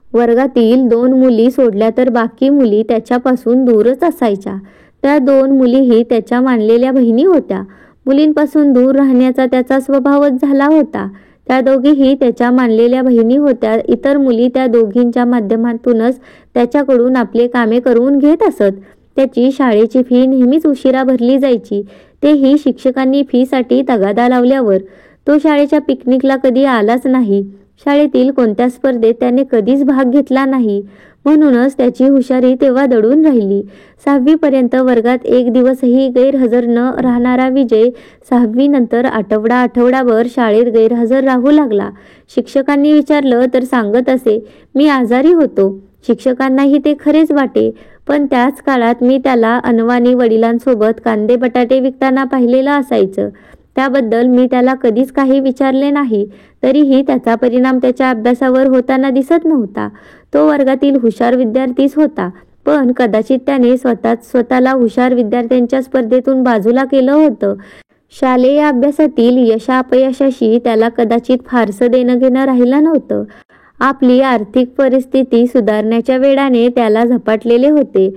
Speaker 1: वर्गातील 2 मुली सोडल्या तर बाकी मुली त्याच्यापासून दूरच असायच्या. त्या 2 मुलीही त्याच्या मानलेल्या बहिणी होत्या. मुलींपासून दूर राहण्याचा त्याचा स्वभावच झाला होता. त्या दोघीही त्याच्या मानलेल्या बहिणी होत्या. इतर मुली त्या दोघींच्या माध्यमातूनच त्याच्याकडून आपले कामे करून घेत असत. त्याची शाळेची फी नेहमीच उशिरा भरली जायची, तेही शिक्षकांनी फीसाठी तगादा लावल्यावर. तो शाळेच्या पिकनिकला कधी आलाच नाही. शाळेतील कोणत्या स्पर्धेत त्याने कधीच भाग घेतला नाही. म्हणूनच त्याची हुशारी तेव्हा दडून राहिली. 6वी पर्यंत वर्गात एक दिवसही गैरहजर न राहणारा विजय 6वी नंतर आठवडाभर शाळेत गैरहजर राहू लागला. शिक्षकांनी विचारलं तर सांगत असे, मी आजारी होतो. शिक्षकांनाही ते खरेच वाटे. पण त्याच काळात मी त्याला अनवाणी वडिलांसोबत कांदे बटाटे विकताना पाहिलेलं असायचं. त्याबद्दल मी त्याला कधीच काही विचारले नाही. तरीही त्याचा परिणाम त्याच्या अभ्यासावर होताना दिसत नव्हता. तो वर्गातील हुशार विद्यार्थीच होता, पण कदाचित त्याने स्वतःला हुशार विद्यार्थ्यांच्या स्पर्धेतून बाजूला केलं होतं. शालेय अभ्यासातील यशापयशाशी त्याला कदाचित फारसं देणं घेणं राहिलं नव्हतं. आपली आर्थिक परिस्थिती सुधारण्याच्या वेडाने त्याला झपाटलेले होते.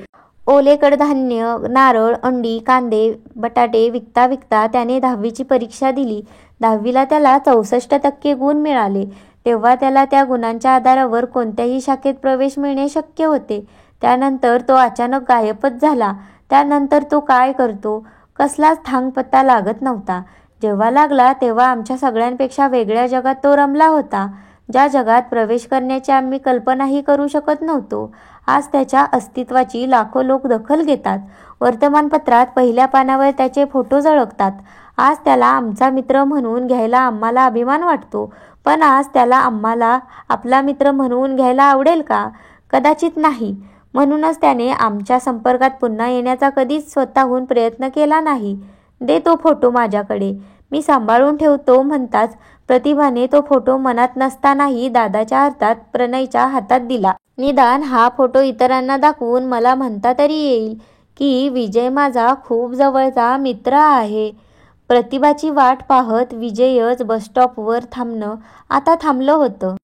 Speaker 1: ओले कडधान्य, नारळ, अंडी, कांदे, बटाटे विकता विकता त्याने 10वीची परीक्षा दिली. 10वीला त्याला 64% गुण मिळाले. तेव्हा त्याला त्या गुणांच्या आधारावर कोणत्याही शाखेत प्रवेश मिळणे शक्य होते. त्यानंतर तो अचानक गायबच झाला. त्यानंतर तो काय करतो, कसलाच थांगपत्ता लागत नव्हता. जेव्हा लागला तेव्हा आमच्या सगळ्यांपेक्षा वेगळ्या जगात तो रमला होता, ज्या जगात प्रवेश करण्याची आम्ही कल्पनाही करू शकत नव्हतो. आज त्याच्या अस्तित्वाची लाखो लोक दखल घेतात. वर्तमानपत्रात पहिल्या पानावर त्याचे फोटो झळकतात. आज त्याला आमचा मित्र म्हणून घ्यायला आम्हाला अभिमान वाटतो. पण आज त्याला आम्हाला आपला मित्र म्हणून घ्यायला आवडेल का? कदाचित नाही. म्हणूनच त्याने आमच्या संपर्कात पुन्हा येण्याचा कधीच स्वतःहून प्रयत्न केला नाही. दे तो फोटो माझ्याकडे, मी सांभाळून ठेवतो. म्हणताच प्रतिभाने तो फोटो मनात नसतानाही दादाच्या अर्थात प्रणयच्या हातात दिला. निदान हा फोटो इतरांना दाखवून मला म्हणता तरी येईल की विजय माझा खूप जवळचा मित्र आहे. प्रतिभाची वाट पाहत विजयच बसस्टॉपवर आता थांबलं होतं.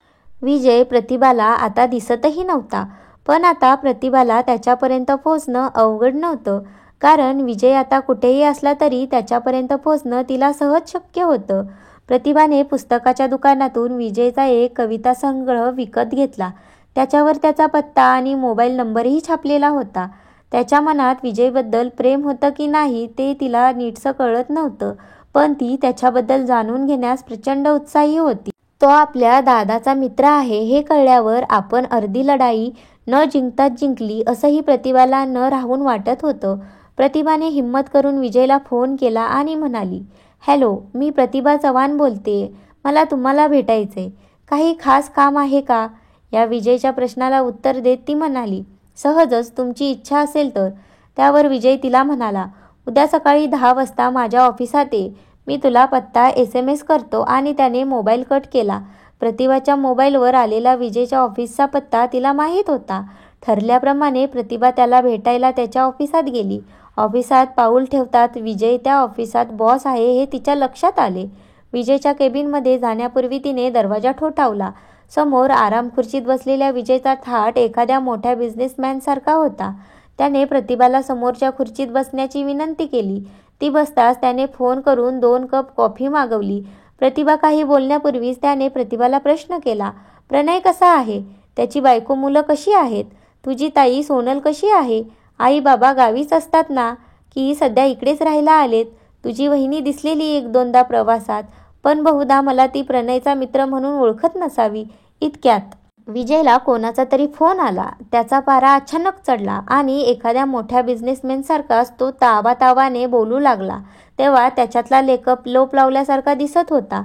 Speaker 1: विजय प्रतिभाला आता दिसतही नव्हता. पण आता प्रतिभाला त्याच्यापर्यंत पोहोचणं अवघड नव्हतं, कारण विजय आता कुठेही असला तरी त्याच्यापर्यंत पोहोचणं तिला सहज शक्य होतं. प्रतिभाने पुस्तकाच्या दुकानातून विजयचा एक कविता संग्रह विकत घेतला. त्याच्यावर त्याचा पत्ता आणि मोबाईल नंबरही छापलेला होता. त्याच्या मनात विजयबद्दल प्रेम होतं की नाही ते तिला नीटसं कळत नव्हतं, पण ती त्याच्याबद्दल जाणून घेण्यास प्रचंड उत्साही होती. तो आपल्या दादाचा मित्र आहे हे कळल्यावर आपण अर्धी लढाई न जिंकताच जिंकली असंही प्रतिभाला न राहून वाटत होतं. प्रतिभाने हिम्मत करून विजयला फोन केला आणि म्हणाली, हॅलो, मी प्रतिभा चव्हाण बोलते. मला तुम्हाला भेटायचंय. काही खास काम आहे का? या विजयच्या प्रश्नाला उत्तर देत ती म्हणाली, सहजच, तुमची इच्छा असेल तर. त्यावर विजय तिला म्हणाला, उद्या सकाळी 10 वाजता माझ्या ऑफिसात ये. मी तुला पत्ता SMS करतो. आणि त्याने मोबाईल कट केला. प्रतिभाच्या मोबाईलवर आलेला विजयच्या ऑफिसचा पत्ता तिला माहीत होता. ठरल्याप्रमाणे प्रतिभा त्याला भेटायला त्याच्या ऑफिसात गेली. ऑफिसात पाऊल ठेवतात विजय त्या ऑफिसात बॉस आहे हे तिच्या लक्षात आले. विजयच्या केबिनमध्ये जाण्यापूर्वी तिने दरवाजा ठोठावला. समोर आराम खुर्चीत बसलेल्या विजयचा थाट एखाद्या मोठ्या बिझनेसमॅनसारखा होता. त्याने प्रतिभाला समोरच्या खुर्चीत बसण्याची विनंती केली. ती बसताच त्याने फोन करून 2 कप कॉफी मागवली. प्रतिभा काही बोलण्यापूर्वीच त्याने प्रतिभाला प्रश्न केला, प्रणय कसा आहे? त्याची बायको, मुलं कशी आहेत? तुझी ताई सोनल कशी आहे? आई बाबा गावीच असतात ना, की सध्या इकडेच राहायला आलेत? तुझी वहिनी दिसलेली 1-2दा प्रवासात, पण बहुधा मला ती प्रणयचा मित्र म्हणून ओळखत नसावी. इतक्यात विजयला कोणाचा तरी फोन आला. त्याचा पारा अचानक चढला आणि एखाद्या मोठ्या बिझनेसमॅनसारखाच तो तावातावाने बोलू लागला. तेव्हा त्याच्यातला लेकअप लोप लावल्यासारखा दिसत होता.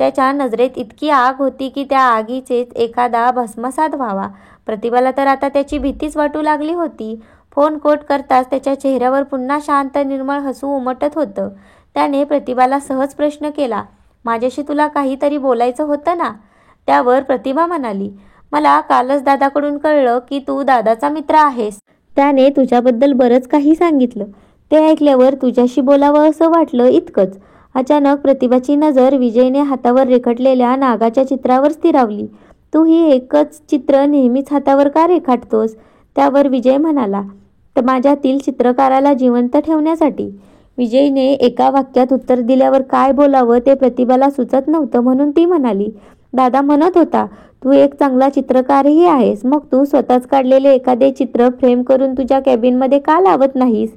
Speaker 1: त्याच्या नजरेत इतकी आग होती की त्या आगीचेच एखादा भस्मसात व्हावा. प्रतिभाला तर आता त्याची भीतीच वाटू लागली होती. फोन कोट करताच त्याच्या चेहऱ्यावर पुन्हा शांत निर्मळ हसू उमटत होतं. त्याने प्रतिभाला सहज प्रश्न केला, माझ्याशी तुला काहीतरी बोलायचं होतं ना? त्यावर प्रतिभा म्हणाली, मला कालच दादाकडून कळलं की तू दादाचा मित्र आहेस. त्याने तुझ्याबद्दल बरंच काही सांगितलं. ते ऐकल्यावर तुझ्याशी बोलावं असं वाटलं इतकंच. अचानक प्रतिभाची नजर विजयने हातावर रेखाटलेल्या नागाच्या चित्रावर स्थिरावली. तू ही एकच चित्र नेहमीच हातावर का रेखाटतोस? त्यावर विजय म्हणाला, तर माझ्यातील चित्रकाराला जिवंत ठेवण्यासाठी. विजयने एका वाक्यात उत्तर दिल्यावर काय बोलावं ते प्रतिभाला सुचत नव्हतं, म्हणून ती म्हणाली, दादा म्हणत होता तू एक चांगला चित्रकारही आहेस, मग तू स्वतःच काढलेले एखादे चित्र फ्रेम करून तुझ्या कॅबिनमध्ये का लावत नाहीस?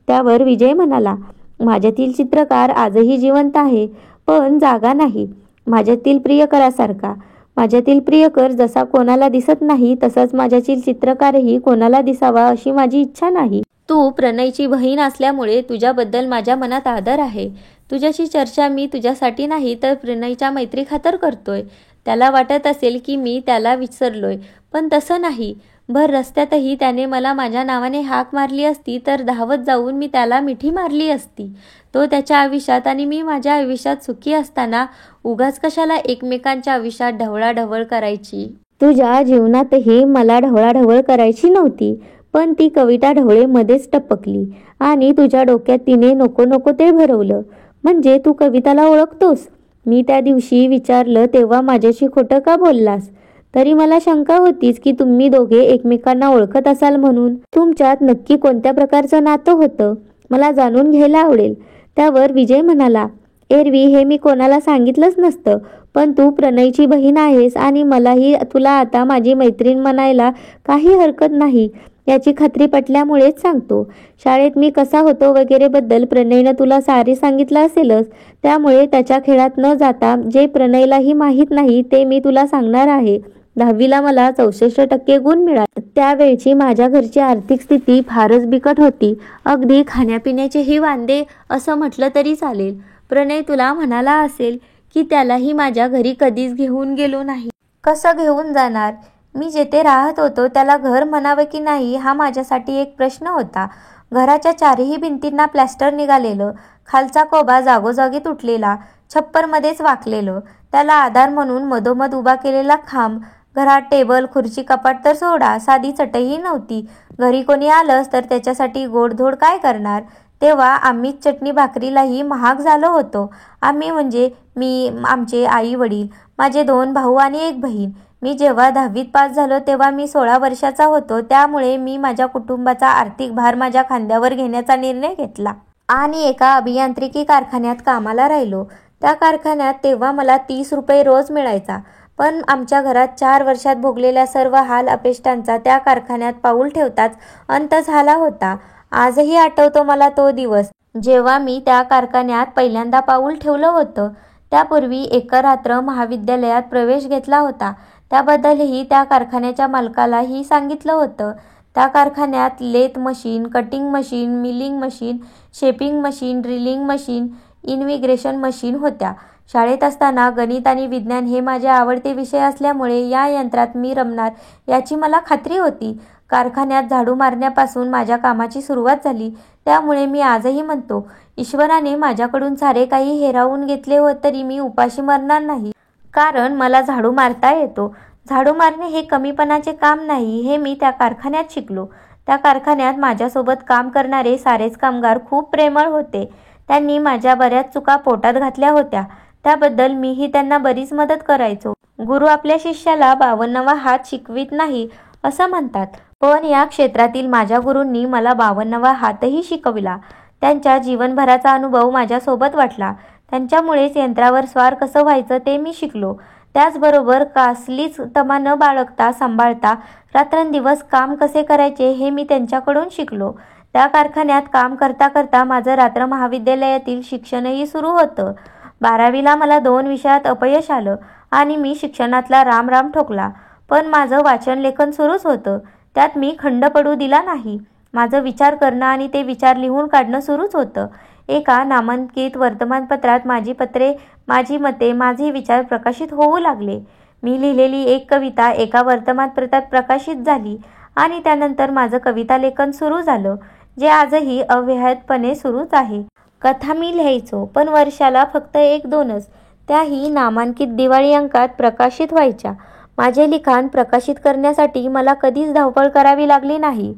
Speaker 1: त्यावर विजय म्हणाला, माझ्यातील चित्रकार आजही जिवंत आहे, पण जागा नाही. माझ्यातील प्रियकरासारखा. माझ्यातील प्रियकर जसा कोणाला दिसत नाही तसाच माझ्यातील चित्रकारही कोणाला दिसावा अशी माझी इच्छा नाही. तू प्रणयची बहीण असल्यामुळे तुझ्याबद्दल माझ्या मनात आदर आहे. तुझ्याशी चर्चा मी तुझ्यासाठी नाही तर प्रणयच्या मैत्री खातर करतोय. त्याला वाटत असेल की मी त्याला विसरलोय, पण तसं नाही. भर रस्त्यातही त्याने मला माझ्या नावाने हाक मारली असती तर धावत जाऊन मी त्याला मिठी मारली असती. तो त्याच्या आयुष्यात आणि मी माझ्या आयुष्यात सुखी असताना उगाच कशाला एकमेकांच्या आयुष्यात ढवळाढवळ करायची. तुझ्या जीवनातही मला ढवळाढवळ करायची नव्हती, पण ती कविता ढवळे मध्येच टपकली आणि तुझ्या डोक्यात तिने नको नको ते भरवलं. म्हणजे तू कविताला ओळखतोस? मी त्या दिवशी विचारलं तेव्हा माझ्याशी खोटं का बोललास? तरी मला शंका होतीच की तुम्ही दोघे एकमेकांना ओळखत असाल म्हणून. तुमच्यात नक्की कोणत्या प्रकारचं नातं होतं मला जाणून घ्यायला आवडेल. त्यावर विजय म्हणाला, एरवी हे मी कोणाला सांगितलंच नसतं, पण तू प्रणयची बहीण आहेस आणि मलाही तुला आता माझी मैत्रीण म्हणायला काही हरकत नाही याची खात्री पटल्यामुळेच सांगतो. शाळेत मी कसा होतो वगैरे बद्दल प्रणयनं तुला सारे सांगितलं असेलच, त्यामुळे त्याच्या खेळात न जाता जे प्रणयलाही माहीत नाही ते मी तुला सांगणार आहे. 10वीला मला 64% गुण मिळाले. त्यावेळची माझ्या घरची आर्थिक स्थिती फारच बिकट होती. अगदी खाण्यापिण्याचेही वांदे असं म्हटलं तरी चालेल. प्रणय तुला म्हणाला असेल की त्यालाही माझ्या घरी कधीच घेऊन गेलो नाही. कसं घेऊन जाणार? मी जेथे राहत होतो त्याला घर म्हणावं की नाही हा माझ्यासाठी एक प्रश्न होता. घराच्या चारही भिंतींना प्लॅस्टर निघालेलं, खालचा कोबा जागोजागी तुटलेला, छप्परमध्येच वाकलेलं, त्याला आधार म्हणून मधोमध उभा केलेला खांब, घरात टेबल खुर्ची कपाट तर सोडा, साधी चटईही नव्हती. घरी कोणी आलंच तर त्याच्यासाठी गोडधोड काय करणार? तेव्हा आम्हीच चटणी भाकरीलाही महाग झालो होतो. आम्ही म्हणजे मी, आमचे आई वडील, माझे 2 भाऊ आणि 1 बहीण. मी जेव्हा 10वीत पास झालो तेव्हा मी 16 वर्षाचा होतो, त्यामुळे मी माझ्या कुटुंबाचा आर्थिक भार माझ्या खांद्यावर घेण्याचा निर्णय घेतला आणि एका अभियांत्रिकी कारखान्यात कामाला राहिलो. त्या कारखान्यात तेव्हा मला 30 रुपये रोज मिळायचा, पण आमच्या घरात 4 वर्षात भोगलेल्या सर्व हाल अपेष्टांचा त्या कारखान्यात पाऊल ठेवताच अंत झाला होता. आजही आठवतो मला तो दिवस, जेव्हा मी त्या कारखान्यात पहिल्यांदा पाऊल ठेवलं होतं. त्यापूर्वी एक रात्र महाविद्यालयात प्रवेश घेतला होता. त्याबद्दलही त्या कारखान्याच्या मालकालाही सांगितलं होतं. त्या कारखान्यात lathe machine, cutting machine, milling machine, shaping machine, drilling machine, इन्व्हिग्रेशन मशीन होत्या. शाळेत असताना गणित आणि विज्ञान हे माझे आवडते विषय असल्यामुळे या यंत्रात मी रमणार याची मला खात्री होती. कारखान्यात झाडू मारण्यापासून माझ्या कामाची सुरुवात झाली. त्यामुळे मी आजही म्हणतो, ईश्वराने माझ्याकडून सारे काही हिरावून घेतले हो तरी मी उपाशी मरणार नाही, कारण मला झाडू मारता येतो. झाडू मारणे हे कमीपणाचे काम नाही हे मी त्या कारखान्यात शिकलो. त्या कारखान्यात माझ्यासोबत काम करणारे सारेच कामगार खूप प्रेमळ होते. त्यांनी माझ्या बऱ्याच चुका पोटात घातल्या होत्या, त्याबद्दल मीही त्यांना बरीच मदत करायचो. गुरु आपल्या शिष्याला 52वा हात शिकवित नाही असं म्हणतात, पण या क्षेत्रातील माझ्या गुरूंनी मला 52वा हातही शिकविला. त्यांच्या जीवनभराचा अनुभव माझ्यासोबत वाटला. त्यांच्यामुळेच यंत्रावर स्वार कसं व्हायचं ते मी शिकलो. त्याचबरोबर कसलीच तमा न बाळगता सांभाळता रात्रंदिवस काम कसे करायचे हे मी त्यांच्याकडून शिकलो. त्या कारखान्यात काम करता करता माझं रात्र महाविद्यालयातील शिक्षणही सुरू होतं. 12वीला मला 2 विषयात अपयश आलं आणि मी शिक्षणातला राम ठोकला, पण माझं वाचन लेखन सुरूच होतं. त्यात मी खंड पडू दिला नाही. माझं विचार करणं आणि ते विचार लिहून काढणं सुरूच होतं. एका नामांकित वर्तमानपत्रात माझी पत्रे, माझी मते, माझे विचार प्रकाशित होऊ लागले. मी लिहिलेली एक कविता एका वर्तमानपत्रात प्रकाशित झाली आणि त्यानंतर माझं कविता लेखन सुरू झालं, जे आजही अव्याहतपणे सुरूच आहे. कथा मी लिहायचो, पण वर्षाला फक्त 1-2च, त्याही नामांकित दिवाळी अंकात प्रकाशित व्हायच्या. माझे लिखाण प्रकाशित करण्यासाठी मला कधीच धावपळ करावी लागली नाही.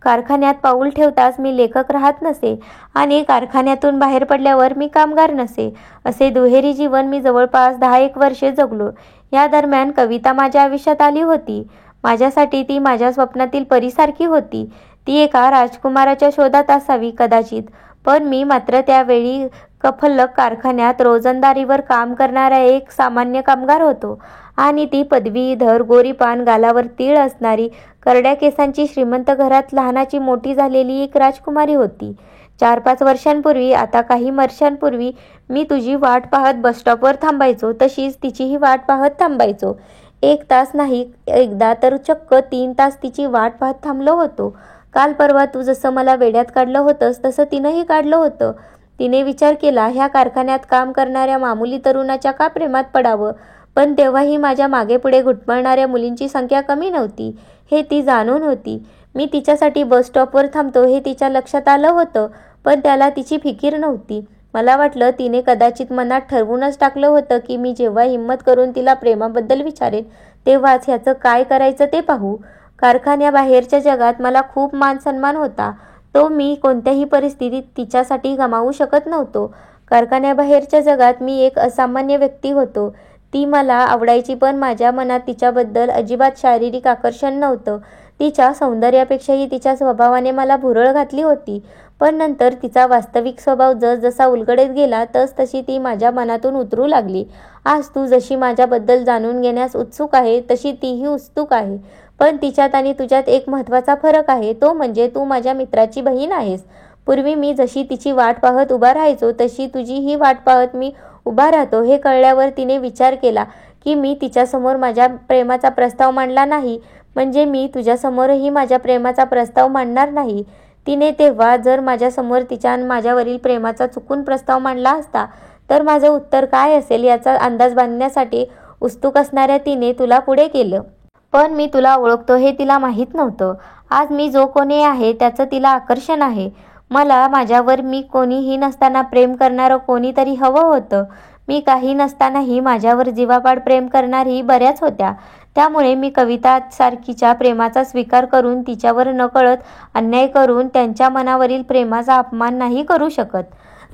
Speaker 1: कारखान्यात पाऊल ठेवताच मी लेखक राहत नसे आणि कारखान्यातून बाहेर पडल्यावर मी कामगार नसे. असे दुहेरी जीवन मी जवळपास 10-1 वर्षे जगलो. या दरम्यान कविता माझ्या आयुष्यात आली होती. माझ्यासाठी ती माझ्या स्वप्नातील परीसारखी होती. ती एका राजकुमाराच्या शोधात असावी कदाचित, पण मी मात्र त्यावेळी कफलक कारखान्यात रोजंदारीवर काम करणारा एक सामान्य कामगार होतो आणि ती पदवीधर, गोरीपान, गालावर तीळ असणारी, करड्या केसांची, श्रीमंत घरात लहानाची मोठी झालेली एक राजकुमारी होती. 4-5 वर्षांपूर्वी, आता काही वर्षांपूर्वी मी तुझी वाट पाहत बसस्टॉपवर थांबायचो, तशीच तिचीही वाट पाहत थांबायचो. 1 तास नाही, एकदा तर चक्क 3 तास तिची वाट पाहत थांबलो होतो. काल परवा तू जसं मला वेड्यात काढलं होतंस तसं तिनंही काढलं होतं. तिने विचार केला, ह्या कारखान्यात काम करणाऱ्या मामुली तरुणाच्या का प्रेमात पडावं, पण तेव्हाही माझ्या मागेपुढे घुटमळणाऱ्या मुलींची संख्या कमी नव्हती हे ती जाणून होती. मी तिच्यासाठी बसस्टॉपवर थांबतो हे तिच्या लक्षात आलं होतं, पण त्याला तिची फिकीर नव्हती. मला वाटलं तिने कदाचित मनात ठरवूनच टाकलं होतं की मी जेव्हा हिंमत करून तिला प्रेमाबद्दल विचारेन तेव्हाच ह्याचं काय करायचं ते पाहू. कारखान्याबाहेरच्या जगात मला खूप मानसन्मान होता, तो मी कोणत्याही परिस्थितीत तिच्यासाठी गमावू शकत नव्हतो. कारखान्याबाहेरच्या जगात मी एक असामान्य व्यक्ती होतो. ती मला आवडायची, पण माझ्या मनात तिच्याबद्दल अजिबात शारीरिक आकर्षण नव्हतं. तिच्या सौंदर्यापेक्षाही तिच्या स्वभावाने मला भुरळ घातली होती. पण नंतर तिचा वास्तविक स्वभाव जसजसा उलगडत गेला तसतशी ती माझ्या मनातून उतरू लागली. आज तू जशी माझ्याबद्दल जाणून घेण्यास उत्सुक आहे तशी तीही उत्सुक आहे, पण तिच्यात आणि तुझ्यात एक महत्त्वाचा फरक आहे, तो म्हणजे तू माझ्या मित्राची बहीण आहेस. पूर्वी मी जशी तिची वाट पाहत उभा राहायचो तशी तुझीही वाट पाहत मी उभा राहतो. हे कळल्यावर तिने विचार केला की मी तिच्यासमोर माझ्या प्रेमाचा प्रस्ताव मांडला नाही, म्हणजे मी तुझ्यासमोरही माझ्या प्रेमाचा प्रस्ताव मांडणार नाही. तिने तेव्हा जर माझ्यासमोर तिच्या माझ्यावरील प्रेमाचा चुकून प्रस्ताव मांडला असता तर माझं उत्तर काय असेल याचा अंदाज बांधण्यासाठी उत्सुक असणाऱ्या तिने तुला पुढे केलं. पण मी तुला ओळखतो हे तिला माहीत नव्हतं. आज मी जो कोणी आहे त्याचं तिला आकर्षण आहे. मला माझ्यावर मी कोणीही नसताना प्रेम करणारं कोणीतरी हवं होतं. मी काही नसतानाही माझ्यावर जीवापाड प्रेम करणारी बऱ्याच होत्या. त्यामुळे मी कविता सारखीच्या प्रेमाचा स्वीकार करून तिच्यावर नकळत अन्याय करून त्यांच्या मनावरील प्रेमाचा अपमान नाही करू शकत.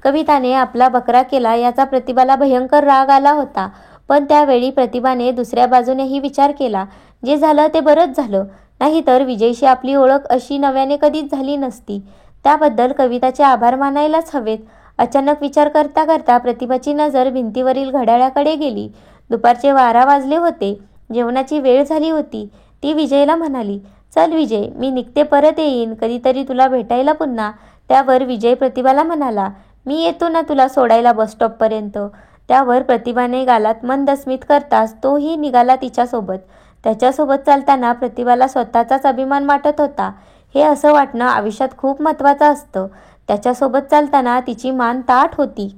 Speaker 1: कविताने आपला बकरा केला याचा प्रतिभाला भयंकर राग आला होता, पण त्यावेळी प्रतिभाने दुसऱ्या बाजूनेही विचार केला. जे झालं ते बरंच झालं, नाहीतर विजयशी आपली ओळख अशी नव्याने कधीच झाली नसती. त्याबद्दल कविताचे आभार मानायलाच हवेत. अचानक विचार करता करता प्रतिभाची नजर भिंतीवरील घड्याळाकडे गेली. दुपारचे 12 वाजले होते. जेवणाची वेळ झाली होती. ती विजयला म्हणाली, चल विजय, मी निघते, परत येईन कधीतरी तुला भेटायला पुन्हा. त्यावर विजय प्रतिभाला म्हणाला, मी येतो ना तुला सोडायला बसस्टॉपपर्यंत. त्यावर प्रतिभाने गालात मंद स्मित करताच तोही निघाला तिच्यासोबत. त्याच्यासोबत चालताना प्रतिभाला स्वतःचाच अभिमान वाटत होता. हे असं वाटणं आयुष्यात खूप महत्त्वाचं असतं. त्याच्यासोबत चालताना तिची मान ताठ होती.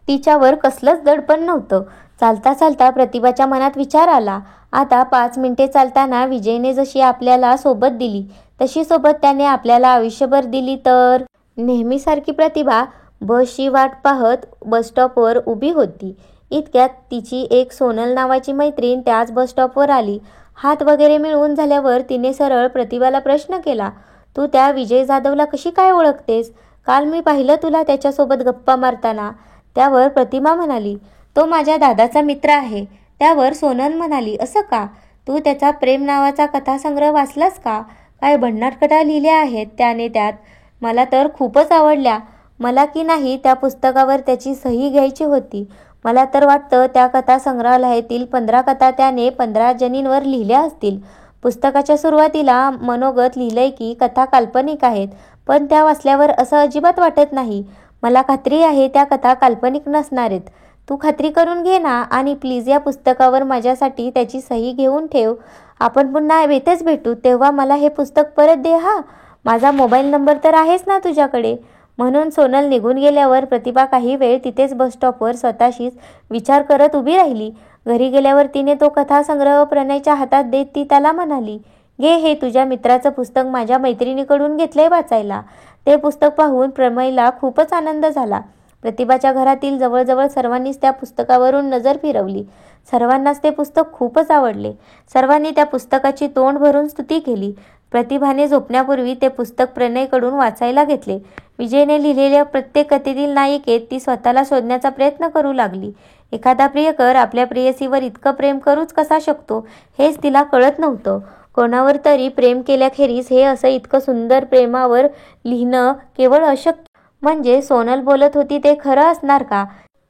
Speaker 1: तिच्यावर कसलंच दडपण नव्हतं. चालता चालता प्रतिभाच्या मनात विचार आला, आता 5 मिनिटे चालताना विजयने जशी आपल्याला सोबत दिली तशी सोबत त्याने आपल्याला आयुष्यभर दिली तर. नेहमीसारखी प्रतिभा बसची वाट पाहत बसस्टॉपवर उभी होती. इतक्यात तिची एक सोनल नावाची मैत्रीण त्याच बसस्टॉपवर आली. हात वगैरे मिळवून झाल्यावर तिने सरळ प्रतिभाला प्रश्न केला, तू त्या विजय जाधवला कशी काय ओळखतेस? काल मी पाहिलं तुला त्याच्यासोबत गप्पा मारताना. त्यावर प्रतिभा म्हणाली, तो माझ्या दादाचा मित्र आहे. त्यावर सोनल म्हणाली, असं का? तू त्याचा प्रेम नावाचा कथासंग्रह वाचलास का? काय भन्नाट कथा लिहिल्या आहेत त्याने त्यात. मला तर खूपच आवडल्या. मला की नाही त्या पुस्तकावर त्याची सही घ्यायची होती. मला तर वाटतं त्या कथासंग्रहालयातील 15 कथा त्याने 15 जणींवर लिहिल्या असतील. पुस्तकाच्या सुरुवातीला मनोगत लिहिलंय की कथा काल्पनिक आहेत, पण त्या वाचल्यावर असं अजिबात वाटत नाही. मला खात्री आहे त्या कथा काल्पनिक नसणारेत. तू खात्री करून घे ना, आणि प्लीज या पुस्तकावर माझ्यासाठी त्याची सही घेऊन ठेव. आपण पुन्हा येथेच भेटू तेव्हा मला हे पुस्तक परत दे हा. माझा मोबाईल नंबर तर आहेच ना तुझ्याकडे. म्हणून सोनल निघून गेल्यावर प्रतिभा काही वेळ तिथेच बसस्टॉपवर स्वतःशीच विचार करत उभी राहिली. घरी गेल्यावर तिने तो कथासंग्रह प्रणयच्या हातात देत ती त्याला म्हणाली, घे, हे तुझ्या मित्राचं पुस्तक माझ्या मैत्रिणीकडून घेतलंय वाचायला. ते पुस्तक पाहून प्रणयला खूपच आनंद झाला. प्रतिभाच्या घरातील जवळजवळ सर्वांनीच त्या पुस्तकावरून नजर फिरवली. सर्वांनाच ते पुस्तक खूपच आवडले. सर्वांनी त्या पुस्तकाची तोंड भरून स्तुती केली. प्रतिभाने झोपण्यापूर्वी ते पुस्तक प्रणयकडून वाचायला घेतले. विजयने लिहिलेल्या प्रत्येक कथेतील नायिकेत ती स्वतःला शोधण्याचा प्रयत्न करू लागली. एखादा प्रियकर आपल्या प्रेयसीवर इतकं प्रेम करूच कसा शकतो हेच तिला कळत नव्हतं. कोणावर तरी प्रेम केल्याखेरीज हे असं इतकं सुंदर प्रेमावर लिहिणं केवळ अशक्य. म्हणजे सोनल बोलत होती ते खरं असणार का?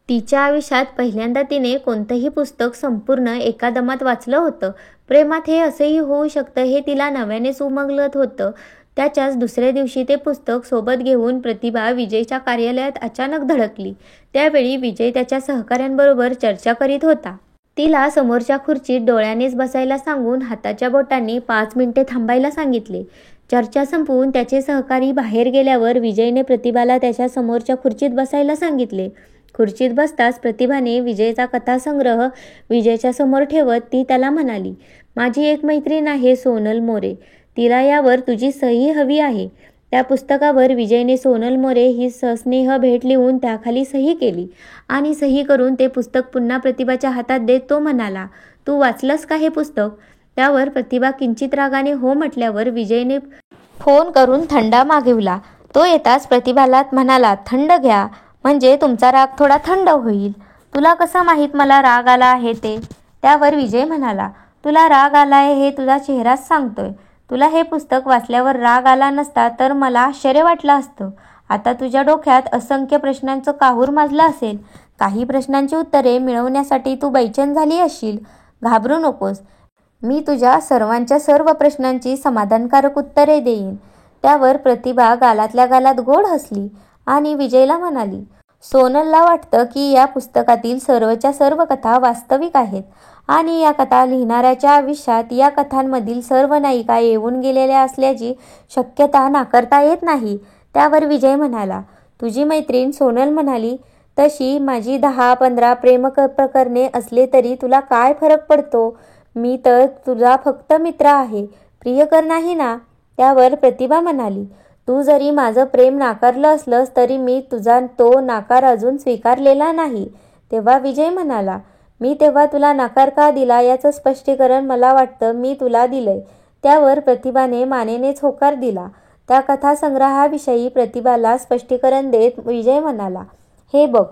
Speaker 1: तिच्या आयुष्यात पहिल्यांदा तिने कोणतंही पुस्तक संपूर्ण एका दमात वाचलं होतं. प्रेमात हे असंही होऊ शकतं हे तिला नव्यानेच उमगलत होतं. त्याच्याच दुसऱ्या दिवशी ते पुस्तक सोबत घेऊन प्रतिभा विजयच्या कार्यालयात अचानक धडकली. त्यावेळी विजय त्याच्या सहकाऱ्यांबरोबर चर्चा करीत होता. तिला समोरच्या खुर्चीत डोळ्यानेच बसायला सांगून हाताच्या बोटांनी 5 मिनिटे थांबायला सांगितले. चर्चा संपवून त्याचे सहकारी बाहेर गेल्यावर विजयने प्रतिभाला त्याच्या समोरच्या खुर्चीत बसायला सांगितले. खुर्चीत बसताच प्रतिभाने विजयचा कथासंग्रह विजयच्या समोर ठेवत ती त्याला म्हणाली, माझी एक मैत्रीण आहे सोनल मोरे. तिला यावर तुझी सही हवी आहे. त्या पुस्तकावर विजयने सोनल मोरे ही सस्नेह भेट लिहून त्याखाली सही केली आणि सही करून ते पुस्तक पुन्हा प्रतिभाच्या हातात देत तो म्हणाला, तू वाचलंस का हे पुस्तक? त्यावर प्रतिभा किंचित रागाने हो म्हटल्यावर विजयने फोन करून थंडा मागविला. तो येताच प्रतिभाला म्हणाला, थंड घ्या म्हणजे तुमचा राग थोडा थंड होईल. तुला कसं माहीत मला राग आला आहे ते? त्यावर विजय म्हणाला, तुला राग आलाय हे तुझा चेहराच सांगतोय. तुला हे पुस्तक वाचल्यावर राग आला नसता तर मला आश्चर्य वाटलं असतं. आता तुझ्या डोक्यात असंख्य प्रश्नांचं काहूर माजलं असेल. काही प्रश्नांची उत्तरे मिळवण्यासाठी तू बैचेन झाली असशील. घाबरू नकोस. मी तुझ्या सर्वांच्या सर्व प्रश्नांची समाधानकारक उत्तरे देईन. त्यावर प्रतिभा गालातल्या गालात गोड हसली आणि विजयला म्हणाली, सोनलला वाटतं की या पुस्तकातील सर्वच्या सर्व कथा वास्तविक आहेत आणि या कथा लिहिणाऱ्याच्या आयुष्यात या कथांमधील सर्व नायिका येऊन गेलेल्या असल्याची शक्यता नाकारता येत नाही. त्यावर विजय म्हणाला, तुझी मैत्रीण सोनल म्हणाली तशी माझी 10-15 प्रेम प्रकरणे असले तरी तुला काय फरक पडतो? मी तर तुझा फक्त मित्र आहे, प्रियकर नाही ना? त्यावर प्रतिभा म्हणाली, तू जरी माझं प्रेम नाकारलं असलंस तरी मी तुझा तो नाकार अजून स्वीकारलेला नाही. तेव्हा विजय म्हणाला, मी तेव्हा तुला नकार का दिला याचं स्पष्टीकरण मला वाटतं मी तुला दिलंय. त्यावर प्रतिभाने मानेनेच होकार दिला. त्या कथासंग्रहाविषयी प्रतिभाला स्पष्टीकरण देत विजय म्हणाला, हे बघ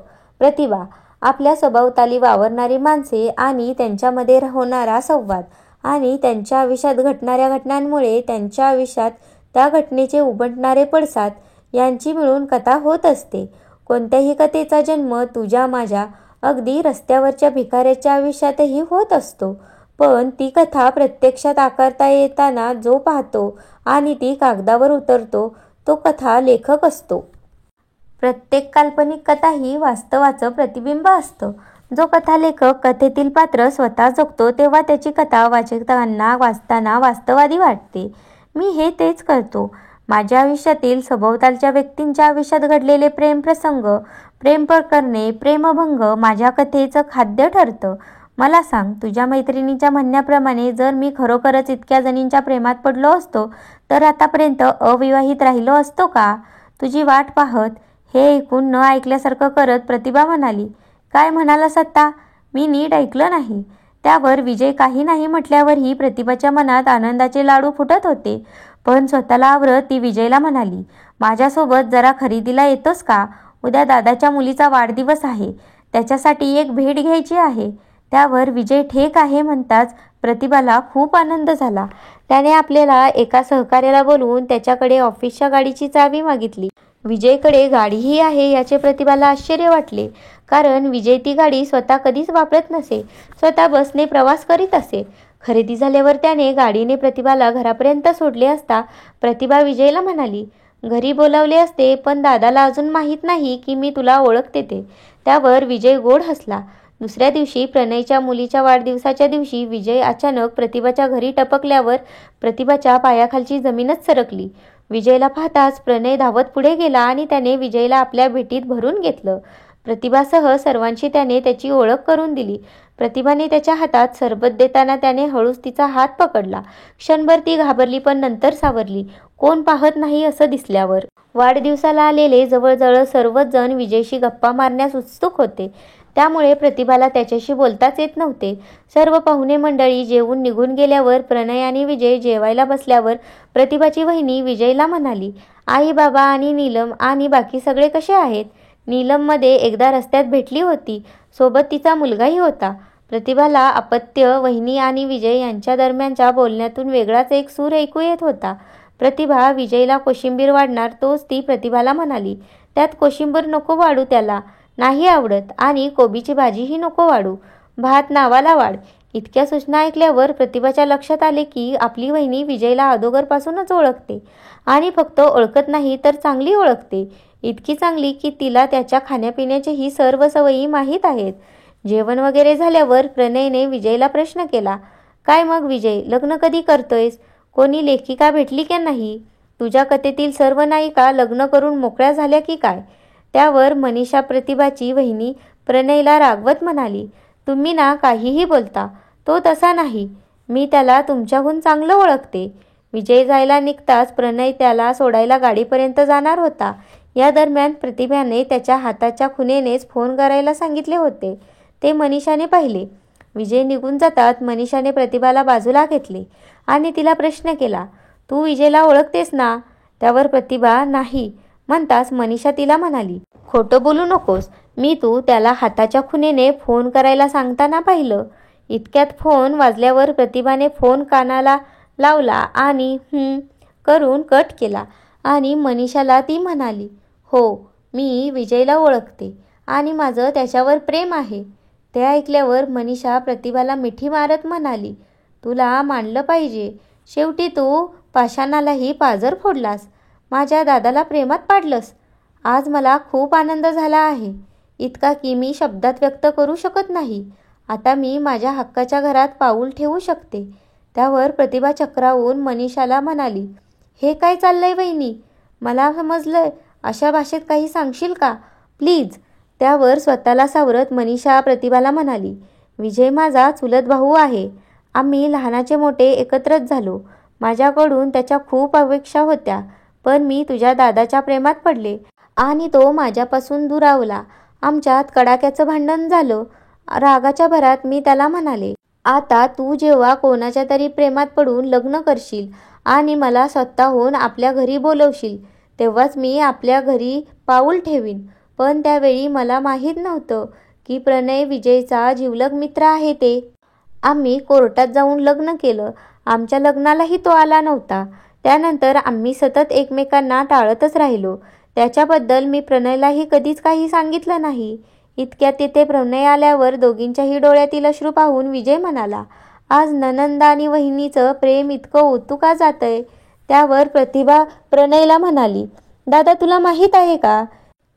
Speaker 1: प्रतिभा, आपल्या सभोवताली वावरणारी माणसे आणि त्यांच्यामध्ये होणारा संवाद आणि त्यांच्या आयुष्यात घडणाऱ्या घटनांमुळे त्यांच्या आयुष्यात त्या घटनेचे उमटणारे पडसाद यांची मिळून कथा होत असते. कोणत्याही कथेचा जन्म तुझ्या माझ्या अगदी रस्त्यावरच्या भिकाऱ्याच्या आयुष्यातही होत असतो. पण ती कथा प्रत्यक्षात आकारता येताना जो पाहतो आणि ती कागदावर उतरतो तो कथा लेखक असतो. प्रत्येक काल्पनिक कथा ही वास्तवाचं प्रतिबिंब असतं. जो कथालेखक कथेतील पात्र स्वतः जगतो तेव्हा त्याची कथा वाचताना वास्तववादी वाटते. मी हे तेच करतो. माझ्या आयुष्यातील सभोवतालच्या व्यक्तींच्या आयुष्यात घडलेले प्रेमप्रसंग, प्रेम प्रकरणे, प्रेमभंग माझ्या कथेचं खाद्य ठरतं. मला सांग, तुझ्या मैत्रिणीच्या म्हणण्याप्रमाणे जर मी खरोखरच इतक्या जणींच्या प्रेमात पडलो असतो तर आतापर्यंत अविवाहित राहिलो असतो का? तुझी वाट पाहत हे ऐकून न ऐकल्यासारखं करत प्रतिभा म्हणाली, काय म्हणालास आत्ता? मी नीट ऐकलं नाही. त्यावर विजय काही नाही म्हटल्यावरही प्रतिभाच्या मनात आनंदाचे लाडू फुटत होते. पण स्वतःला आवरत ती विजयला म्हणाली, माझ्यासोबत जरा खरेदीला येतोस का? उद्या दादाच्या मुलीचा वाढदिवस आहे, त्याच्यासाठी एक भेट घ्यायची आहे. त्यावर विजय ठीक आहे म्हणताच प्रतिभाला खूप आनंद झाला. त्याने आपल्याला एका सहकार्याला बोलवून त्याच्याकडे ऑफिसच्या गाडीची चावी मागितली. विजयकडे गाडीही आहे याचे प्रतिभाला आश्चर्य वाटले, कारण विजय ती गाडी स्वतः कधीच वापरत नसे. स्वतः बसने प्रवास करीत असे. खरेदी झाल्यावर त्याने गाडीने प्रतिभाला घरापर्यंत सोडले असता प्रतिभा विजयला म्हणाली, घरी बोलावले असते पण दादाला अजून माहीत नाही की मी तुला ओळखते ते. त्यावर विजय गोड हसला. दुसऱ्या दिवशी प्रणयच्या मुलीच्या वाढदिवसाच्या दिवशी विजय अचानक प्रतिभाच्या घरी टपकल्यावर प्रतिभाच्या पायाखालची जमीनच सरकली. विजयला पाहताच प्रणय धावत पुढे गेला आणि त्याने विजयला आपल्या भेटीत भरून घेतलं. प्रतिभासह सर्वांशी त्याने त्याची ओळख करून दिली. प्रतिभाने त्याच्या हातात सरबत देताना त्याने हळूच तिचा हात पकडला. क्षणभर ती घाबरली पण नंतर सावरली. कोण पाहत नाही असं दिसल्यावर. वाढदिवसाला आलेले जवळजवळ सर्वच जण विजयशी गप्पा मारण्यास उत्सुक होते. त्यामुळे प्रतिभाला त्याच्याशी बोलताच येत नव्हते. सर्व पाहुणे मंडळी जेवून निघून गेल्यावर प्रणय आणि विजय जेवायला बसल्यावर प्रतिभाची वहिनी विजयला म्हणाली, आई बाबा आणि नीलम आणि बाकी सगळे कसे आहेत? नीलममध्ये एकदा रस्त्यात भेटली होती, सोबत तिचा मुलगाही होता. प्रतिभाला अपत्य वहिनी आणि विजय यांच्या दरम्यानच्या बोलण्यातून वेगळाच एक सूर ऐकू येत होता. प्रतिभा विजयला कोशिंबीर वाढणार तोच ती प्रतिभाला म्हणाली, त्यात कोशिंबीर नको वाढू, त्याला नाही आवडत, आणि कोबीची भाजीही नको वाढू, भात नावाला वाढ. इतक्या सूचना ऐकल्यावर प्रतिभाच्या लक्षात आले की आपली वहिनी विजयला अगोदरपासूनच ओळखते आणि फक्त ओळखत नाही तर चांगली ओळखते. इतकी चांगली की तिला त्याच्या खाण्यापिण्याचेही सर्व सवयी माहीत आहेत. जेवण वगैरे झाल्यावर प्रणयने विजयला प्रश्न केला, काय मग विजय, लग्न कधी करतोयस? कोणी लेखिका भेटली की नाही? तुझ्या कथेतील सर्व नायिका लग्न करून मोकळ्या झाल्या की काय? त्यावर मनीषा प्रतिभाची वहिनी प्रणयला रागवत म्हणाली, तुम्ही ना काहीही बोलता, तो तसा नाही, मी त्याला तुमच्याहून चांगलं ओळखते. विजय जायला निघताच प्रणय त्याला सोडायला गाडीपर्यंत जाणार होता. या दरम्यान प्रतिभाने त्याच्या हाताच्या खुणेनेच फोन करायला सांगितले होते. ते मनीषाने पाहिले. विजय निघून जातात मनीषाने प्रतिभाला बाजूला घेतले आणि तिला प्रश्न केला, तू विजयला ओळखतेस ना? त्यावर प्रतिभा नाही म्हणताच मनीषा तिला म्हणाली, खोटं बोलू नकोस, मी तू त्याला हाताच्या खुणेने फोन करायला सांगताना पाहिलं. इतक्यात फोन वाजल्यावर प्रतिभाने फोन कानाला लावला आणि करून कट केला आणि मनीषाला ती म्हणाली, हो, मी विजयला ओळखते आणि माझं त्याच्यावर प्रेम आहे. ते ऐकल्यावर मनीषा प्रतिभाला मिठी मारत म्हणाली, तुला मानलं पाहिजे, शेवटी तू पाषाणालाही पाझर फोडलास, माझ्या दादाला प्रेमात पाडलंस. आज मला खूप आनंद झाला आहे, इतका की मी शब्दात व्यक्त करू शकत नाही. आता मी माझ्या हक्काच्या घरात पाऊल ठेवू शकते. त्यावर प्रतिभा चक्रावून मनीषाला म्हणाली, हे काय चाललंय वहिनी? मला समजलंय, अशा भाषेत काही सांगशील का प्लीज? त्यावर स्वतःला सावरत मनीषा प्रतिभाला म्हणाली, विजय माझा चुलत भाऊ आहे. आम्ही लहानाचे मोठे एकत्रच झालो. माझ्याकडून त्याच्या खूप अपेक्षा होत्या, पण मी तुझ्या दादाच्या प्रेमात पडले आणि तो माझ्यापासून दुरावला. आमच्यात कडाक्याचं भांडण झालं. रागाच्या भरात मी त्याला म्हणाले, आता तू जेव्हा कोणाच्या तरी प्रेमात पडून लग्न करशील आणि मला स्वतःहून आपल्या घरी बोलवशील, तेव्हाच मी आपल्या घरी पाऊल ठेवीन. पण त्यावेळी मला माहीत नव्हतं की प्रणय विजयचा जिवलग मित्र आहे ते. आम्ही कोर्टात जाऊन लग्न केलं. आमच्या लग्नालाही तो आला नव्हता. त्यानंतर आम्ही सतत एकमेकांना टाळतच राहिलो. त्याच्याबद्दल मी प्रणयलाही कधीच काही सांगितलं नाही. इतक्यात तिथे प्रणय आल्यावर दोघींच्याही डोळ्यातील अश्रू पाहून विजय म्हणाला, आज ननंद आणि वहिनीचं प्रेम इतकं ओतू का जातंय? त्यावर प्रतिभा प्रणयला म्हणाली, दादा तुला माहीत आहे का,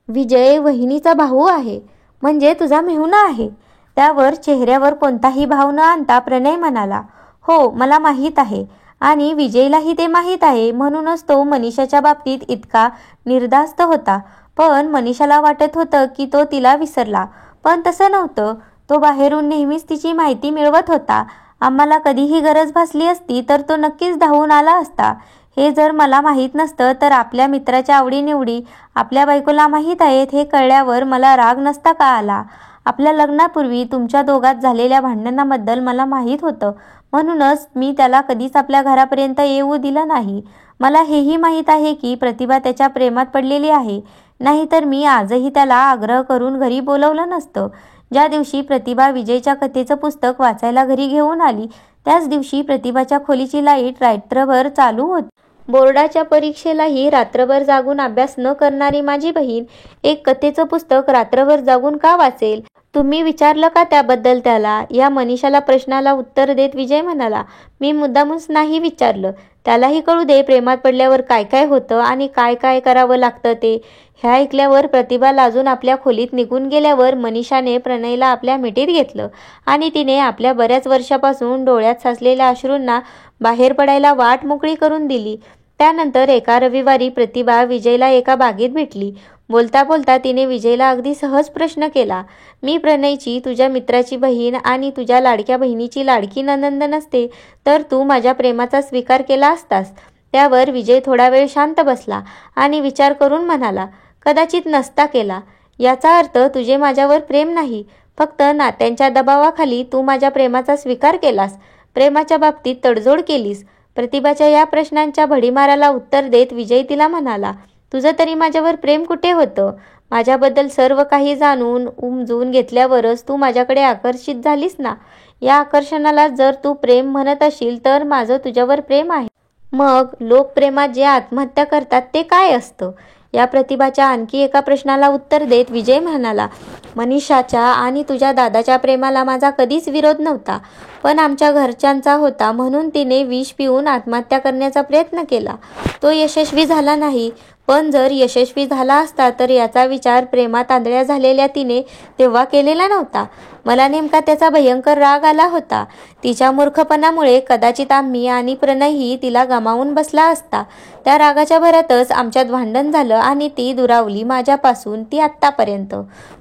Speaker 1: विजय वहिनीचा भाऊ आहे, म्हणजे तुझा मेहुणा आहे. त्यावर चेहऱ्यावर कोणताही भाव न आणता प्रणय म्हणाला, हो मला माहीत आहे आणि विजयलाही ते माहीत आहे, म्हणूनच तो मनीषाच्या बाबतीत इतका निर्धास्त होता. पण मनीषाला वाटत होतं की तो तिला विसरला, पण तसं नव्हतं. तो बाहेरून नेहमीच तिची माहिती मिळवत होता. आम्हाला कधीही गरज भासली असती तर तो नक्कीच धावून आला असता. हे जर मला माहीत नसतं तर आपल्या मित्राच्या आवडीनिवडी आपल्या बायकोला माहीत आहेत हे कळल्यावर मला राग नसता का आला? आपल्या लग्नापूर्वी तुमच्या दोघात झालेल्या भांडणाबद्दल मला माहीत होतं, म्हणूनच मी त्याला कधीच आपल्या घरापर्यंत येऊ दिलं नाही. मला हेही माहीत आहे की प्रतिभा त्याच्या प्रेमात पडलेली आहे, नाहीतर मी आजही त्याला आग्रह करून घरी बोलवलं नसतं. ज्या दिवशी प्रतिभा विजयच्या कथेचं पुस्तक वाचायला घरी घेऊन आली त्याच दिवशी प्रतिभाच्या खोलीची लाईट रात्रभर चालू होती. बोर्डाच्या परीक्षेलाही रात्रभर जागून अभ्यास न करणारी माझी बहीण एक कथेचं पुस्तक रात्रभर जागून का वाचेल? तुम्ही विचारलं का त्याबद्दल त्याला? या मनीषाला प्रश्नाला उत्तर देत विजय म्हणाला, मी मुद्दामच नाही विचारलं. त्यालाही कळू दे प्रेमात पडल्यावर काय काय होतं आणि काय काय करावं लागतं ते. हे ऐकल्यावर प्रतिभा लाजून आपल्या खोलीत निघून गेल्यावर मनीषाने प्रणयला आपल्या मिठीत घेतलं आणि तिने आपल्या बऱ्याच वर्षापासून डोळ्यात साचलेल्या अश्रूंना बाहेर पडायला वाट मोकळी करून दिली. त्यानंतर एका रविवारी प्रतिभा विजयला एका बागेत भेटली. बोलता बोलता तिने विजयला अगदी सहज प्रश्न केला, मी प्रणयची, तुझ्या मित्राची बहीण आणि तुझ्या लाडक्या बहिणीची लाडकी नणंद नसते तर तू माझ्या प्रेमाचा स्वीकार केला असतास? त्यावर विजय थोडा वेळ शांत बसला आणि विचार करून म्हणाला, कदाचित नसता केला. याचा अर्थ तुझे माझ्यावर प्रेम नाही, फक्त नात्यांच्या दबावाखाली तू माझ्या प्रेमाचा स्वीकार केलास, प्रेमाच्या बाबतीत तडजोड केलीस. प्रतिभाच्या या प्रश्नांच्या भडीमाराला उत्तर देत विजय तिला म्हणाला, तुझं तरी माझ्यावर प्रेम कुठे होतं? माझ्याबद्दल सर्व काही जाणून उमजून घेतल्यावरच तू माझ्याकडे आकर्षित झालीस ना. या आकर्षणाला जर तू प्रेम म्हणत असशील तर माझं तुझ्यावर प्रेम आहे. मग लोक प्रेमात जे आत्महत्या करतात ते काय असतं? या प्रतिभाच्या आणखी एका प्रश्नाला उत्तर देत विजय म्हणाला, मनीषाच्या आणि तुझ्या दादाच्या प्रेमाला माझा कधीच विरोध नव्हता, पण आमच्या घरच्यांचा होता म्हणून तिने विष पिऊन आत्महत्या करण्याचा प्रयत्न केला. तो यशस्वी झाला नाही. पण जर यशस्वी झाला असता तर याचा विचार प्रेमात आंधळ्या झालेल्या तिने तेव्हा केलेला नव्हता. मला नेमका त्याचा भयंकर राग आला होता. तिच्या मूर्खपणामुळे कदाचित आम्ही आणि प्रणयही तिला गमावून बसला असता. त्या रागाच्या भरातच आमच्यात भांडण झालं आणि ती दुरावली माझ्यापासून ती आत्तापर्यंत.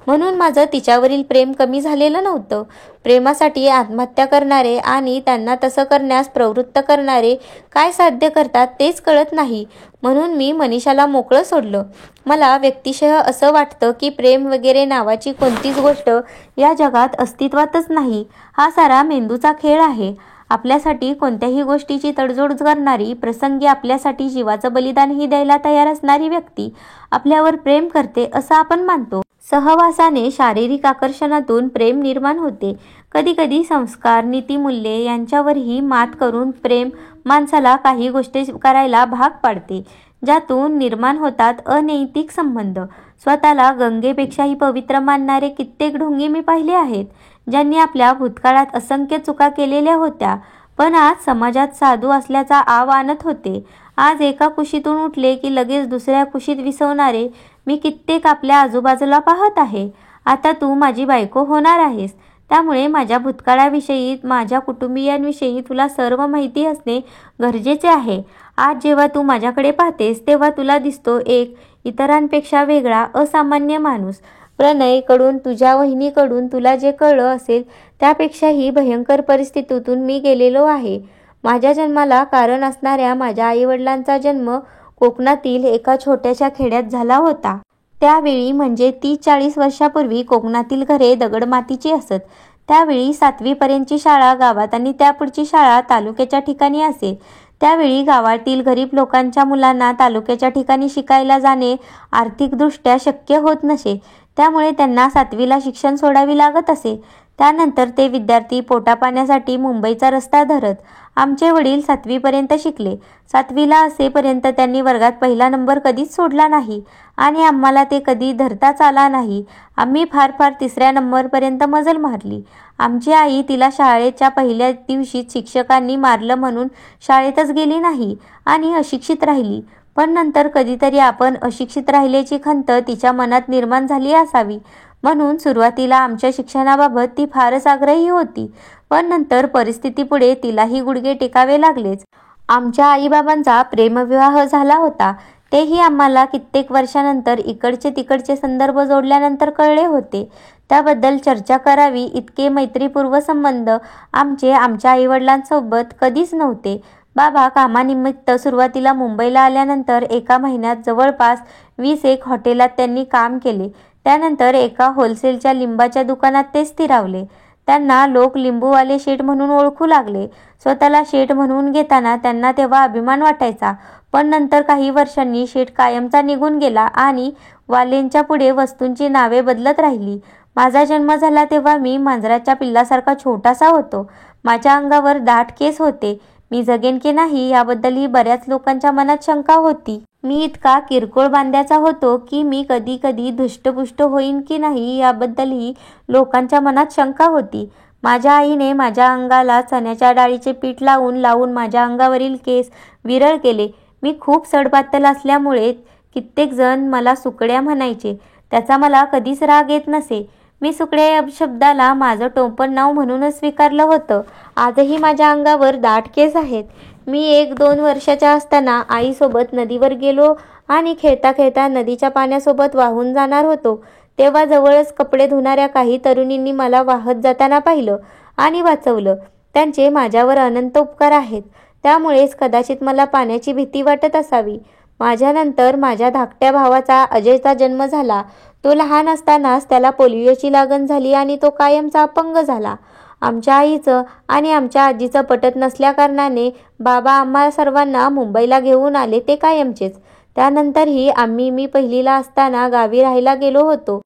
Speaker 1: म्हणून माझं तिच्यावरील प्रेम कमी झालेलं नव्हतं. प्रेमासाठी आत्महत्या करणारे आणि त्यांना तसं करण्यास प्रवृत्त करणारे काय साध्य करतात तेच कळत नाही. म्हणून मी मनीषाला मोकळं सोडलं. मला व्यक्तिशः असं वाटतं की प्रेम वगैरे नावाची कोणतीच गोष्ट या जगात अस्तित्वातच नाही. हा सारा मेंदूचा खेळ आहे. आपल्यासाठी कोणत्याही गोष्टीची तडजोड करणारी, प्रसंगी आपल्यासाठी जीवाचं बलिदानही द्यायला तयार असणारी व्यक्ती आपल्यावर प्रेम करते असं आपण मानतो. सहवासाने शारीरिक आकर्षणातून प्रेम निर्माण होते. कधीकधी संस्कार, नीतिमूल्ये यांच्यावरही मात करून प्रेम माणसाला काही गोष्टी करायला भाग पाडते, ज्यातून निर्माण होतात अनैतिक संबंध. स्वतःला गंगेपेक्षाही पवित्र मानणारे कित्येक ढोंगी मी पाहिले आहेत, ज्यांनी आपल्या भूतकाळात असंख्य चुका केलेल्या होत्या, पण आज समाजात साधू असल्याचा आव आणत होते. आज एका कुशीतून उठले की लगेच दुसऱ्या कुशीत विसवणारे मी कित्येक आपल्या आजूबाजूला पाहत आहे. आता तू माझी बायको होणार आहेस, त्यामुळे माझ्या भूतकाळाविषयी, माझ्या कुटुंबियांविषयी तुला सर्व माहिती असणे गरजेचे आहे. आज जेव्हा तू माझ्याकडे पाहतेस तेव्हा तुला दिसतो एक इतरांपेक्षा वेगळा, असामान्य माणूस. प्रणयकडून, तुझ्या वहिनीकडून तुला जे कळलं असेल त्यापेक्षाही भयंकर परिस्थितीतून मी गेलेलो आहे. माझ्या जन्माला कारण असणाऱ्या माझ्या आईवडिलांचा जन्म कोकणातील एका छोट्याशा खेड्यात झाला होता. त्यावेळी म्हणजे 30-40 वर्षापूर्वी कोकणातील घरे दगडमातीची असत. त्यावेळी 7वी पर्यंतची शाळा गावात आणि त्यापुढची शाळा तालुक्याच्या ठिकाणी असे. त्यावेळी गावातील गरीब लोकांच्या मुलांना तालुक्याच्या ठिकाणी शिकायला जाणे आर्थिकदृष्ट्या शक्य होत नसे. त्यामुळे त्यांना 7वीला शिक्षण सोडावे लागत असे. त्यानंतर ते विद्यार्थी पोटापाण्यासाठी मुंबईचा रस्ता धरत. आमचे वडील 7वी पर्यंत शिकले. 7वीला असेपर्यंत त्यांनी वर्गात पहिला नंबर कधीच सोडला नाही आणि आम्हाला ते कधी धरताच आला नाही. आम्ही फार 3ऱ्या नंबरपर्यंत मजल मारली. आमची आई तिला शाळेच्या पहिल्या दिवशीच शिक्षकांनी मारलं म्हणून शाळेतच गेली नाही आणि अशिक्षित राहिली. पण नंतर कधीतरी आपण अशिक्षित राहिल्याची खंत तिच्या मनात निर्माण झाली असावी, म्हणून सुरुवातीला आमच्या शिक्षणाबाबत ती फारच आग्रही होती. पण नंतर परिस्थितीपुढे तिलाही गुडघे टेकावे लागलेच. आमच्या आईबाबांचा प्रेमविवाह झाला होता, तेही आम्हाला कित्येक वर्षानंतर इकडचे तिकडचे संदर्भ जोडल्यानंतर कळले होते. त्याबद्दल चर्चा करावी इतके मैत्रीपूर्व संबंध आमचे आमच्या आईवडिलांसोबत कधीच नव्हते. बाबा कामानिमित्त सुरुवातीला मुंबईला आल्यानंतर एका महिन्यात जवळपास 20 हॉटेलात त्यांनी काम केले. त्यानंतर एका होलसेलच्या लिंबाच्या दुकानात ते स्थिरावले. त्यांना लोक लिंबूवाले शेठ म्हणून ओळखू लागले. स्वतःला शेठ म्हणून घेताना त्यांना तेव्हा अभिमान वाटायचा. पण नंतर काही वर्षांनी शेठ कायमचा निघून गेला आणि वालेंच्या पुढे वस्तूंची नावे बदलत राहिली. माझा जन्म झाला तेव्हा मी मांजराच्या पिल्लासारखा छोटासा होतो. माझ्या अंगावर दाट केस होते. मी जगेन की नाही याबद्दलही बऱ्याच लोकांच्या मनात शंका होती. मी इतका किरकोळ बांध्याचा होतो की मी कधी कधी धुष्टपुष्ट होईन की नाही याबद्दलही लोकांच्या मनात शंका होती. माझ्या आईने माझ्या अंगाला चण्याच्या डाळीचे पीठ लावून माझ्या अंगावरील केस विरळ केले. मी खूप सडपातळ असल्यामुळे कित्येक जण मला सुकड्या म्हणायचे. त्याचा मला कधीच राग येत नसे. मी सुकड्या या शब्दाला माझं टोपण नाव म्हणूनच स्वीकारलं होतं. आजही माझ्या अंगावर दाट केस आहेत. मी 1-2 वर्षाच्या असताना आईसोबत नदीवर गेलो आणि खेळता खेळता नदीच्या पाण्यासोबत वाहून जाणार होतो. तेव्हा जवळच कपडे धुणाऱ्या काही तरुणींनी मला वाहत जाताना पाहिलं आणि वाचवलं. त्यांचे माझ्यावर अनंत उपकार आहेत. त्यामुळेच कदाचित मला पाण्याची भीती वाटत असावी. माझ्यानंतर माझ्या धाकट्या भावाचा अजयचा जन्म झाला. तो लहान असतानाच त्याला पोलिओची लागण झाली आणि तो कायमचा अपंग झाला. आमच्या आईचं आणि आमच्या आजीचं पटत नसल्याकारणाने बाबा आम्हा सर्वांना मुंबईला घेऊन आले ते कायमचेच. त्यानंतरही मी पहिलीला असताना गावी राहायला गेलो होतो,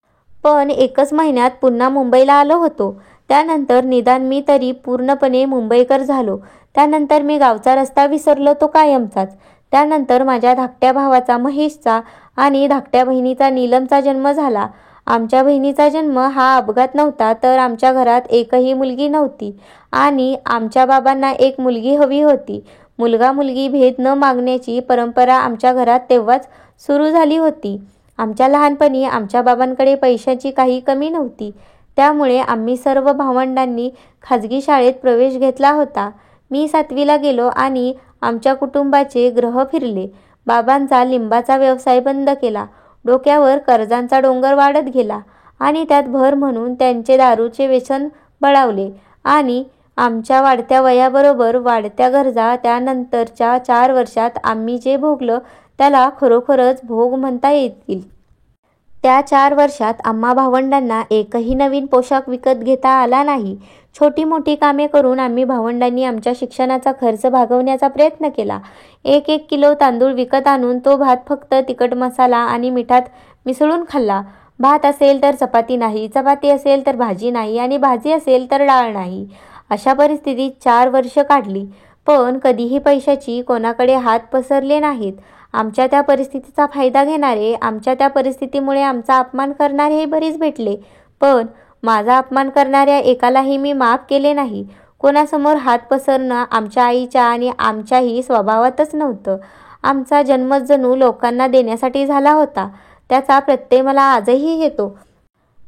Speaker 1: पण 1च महिन्यात पुन्हा मुंबईला आलो होतो. त्यानंतर निदान मी तरी पूर्णपणे मुंबईकर झालो. त्यानंतर मी गावचा रस्ता विसरलो तो कायमचाच. त्यानंतर माझ्या धाकट्या भावाचा महेशचा आणि धाकट्या बहिणीचा नीलमचा जन्म झाला. आमच्या बहिणीचा जन्म हा अपघात नव्हता, तर आमच्या घरात एकही मुलगी नव्हती आणि आमच्या बाबांना एक मुलगी हवी होती. मुलगा मुलगी भेद न मागण्याची परंपरा आमच्या घरात तेव्हाच सुरू झाली होती. आमच्या लहानपणी आमच्या बाबांकडे पैशाची काही कमी नव्हती. त्यामुळे आम्ही सर्व भावंडांनी खाजगी शाळेत प्रवेश घेतला होता. मी 7वीला गेलो आणि आमच्या कुटुंबाचे ग्रह फिरले. बाबांचा लिंबाचा व्यवसाय बंद केला. डोक्यावर कर्जांचा डोंगर वाढत गेला आणि त्यात भर म्हणून त्यांचे दारूचे व्यसन बळावले आणि आमच्या वाढत्या वयाबरोबर वाढत्या गरजा. त्यानंतरच्या 4 वर्षात आम्ही जे भोगलं त्याला खरोखरच भोग म्हणता येतील. त्या 4 वर्षात आम्हा भावंडांना एकही नवीन पोशाख विकत घेता आला नाही. छोटी मोठी कामे करून आम्ही भावंडांनी आमच्या शिक्षणाचा खर्च भागवण्याचा प्रयत्न केला. 1 किलो तांदूळ विकत आणून तो भात फक्त तिखट मसाला आणि मिठात मिसळून खाल्ला. भात असेल तर चपाती नाही, चपाती असेल तर भाजी नाही आणि भाजी असेल तर डाळ नाही. अशा परिस्थितीत 4 वर्ष काढली, पण कधीही पैशाची कोणाकडे हात पसरले नाहीत. आमच्या त्या परिस्थितीचा फायदा घेणारे, आमच्या त्या परिस्थितीमुळे आमचा अपमान करणारेही बरीच भेटले, पण माझा अपमान करणाऱ्या एकालाही मी माफ केले नाही. कोणासमोर हात पसरणं आमच्या आईच्या आणि आमच्याही स्वभावातच नव्हतं. आमचा जन्मच जणू लोकांना देण्यासाठी झाला होता. त्याचा प्रत्यय मला आजही येतो.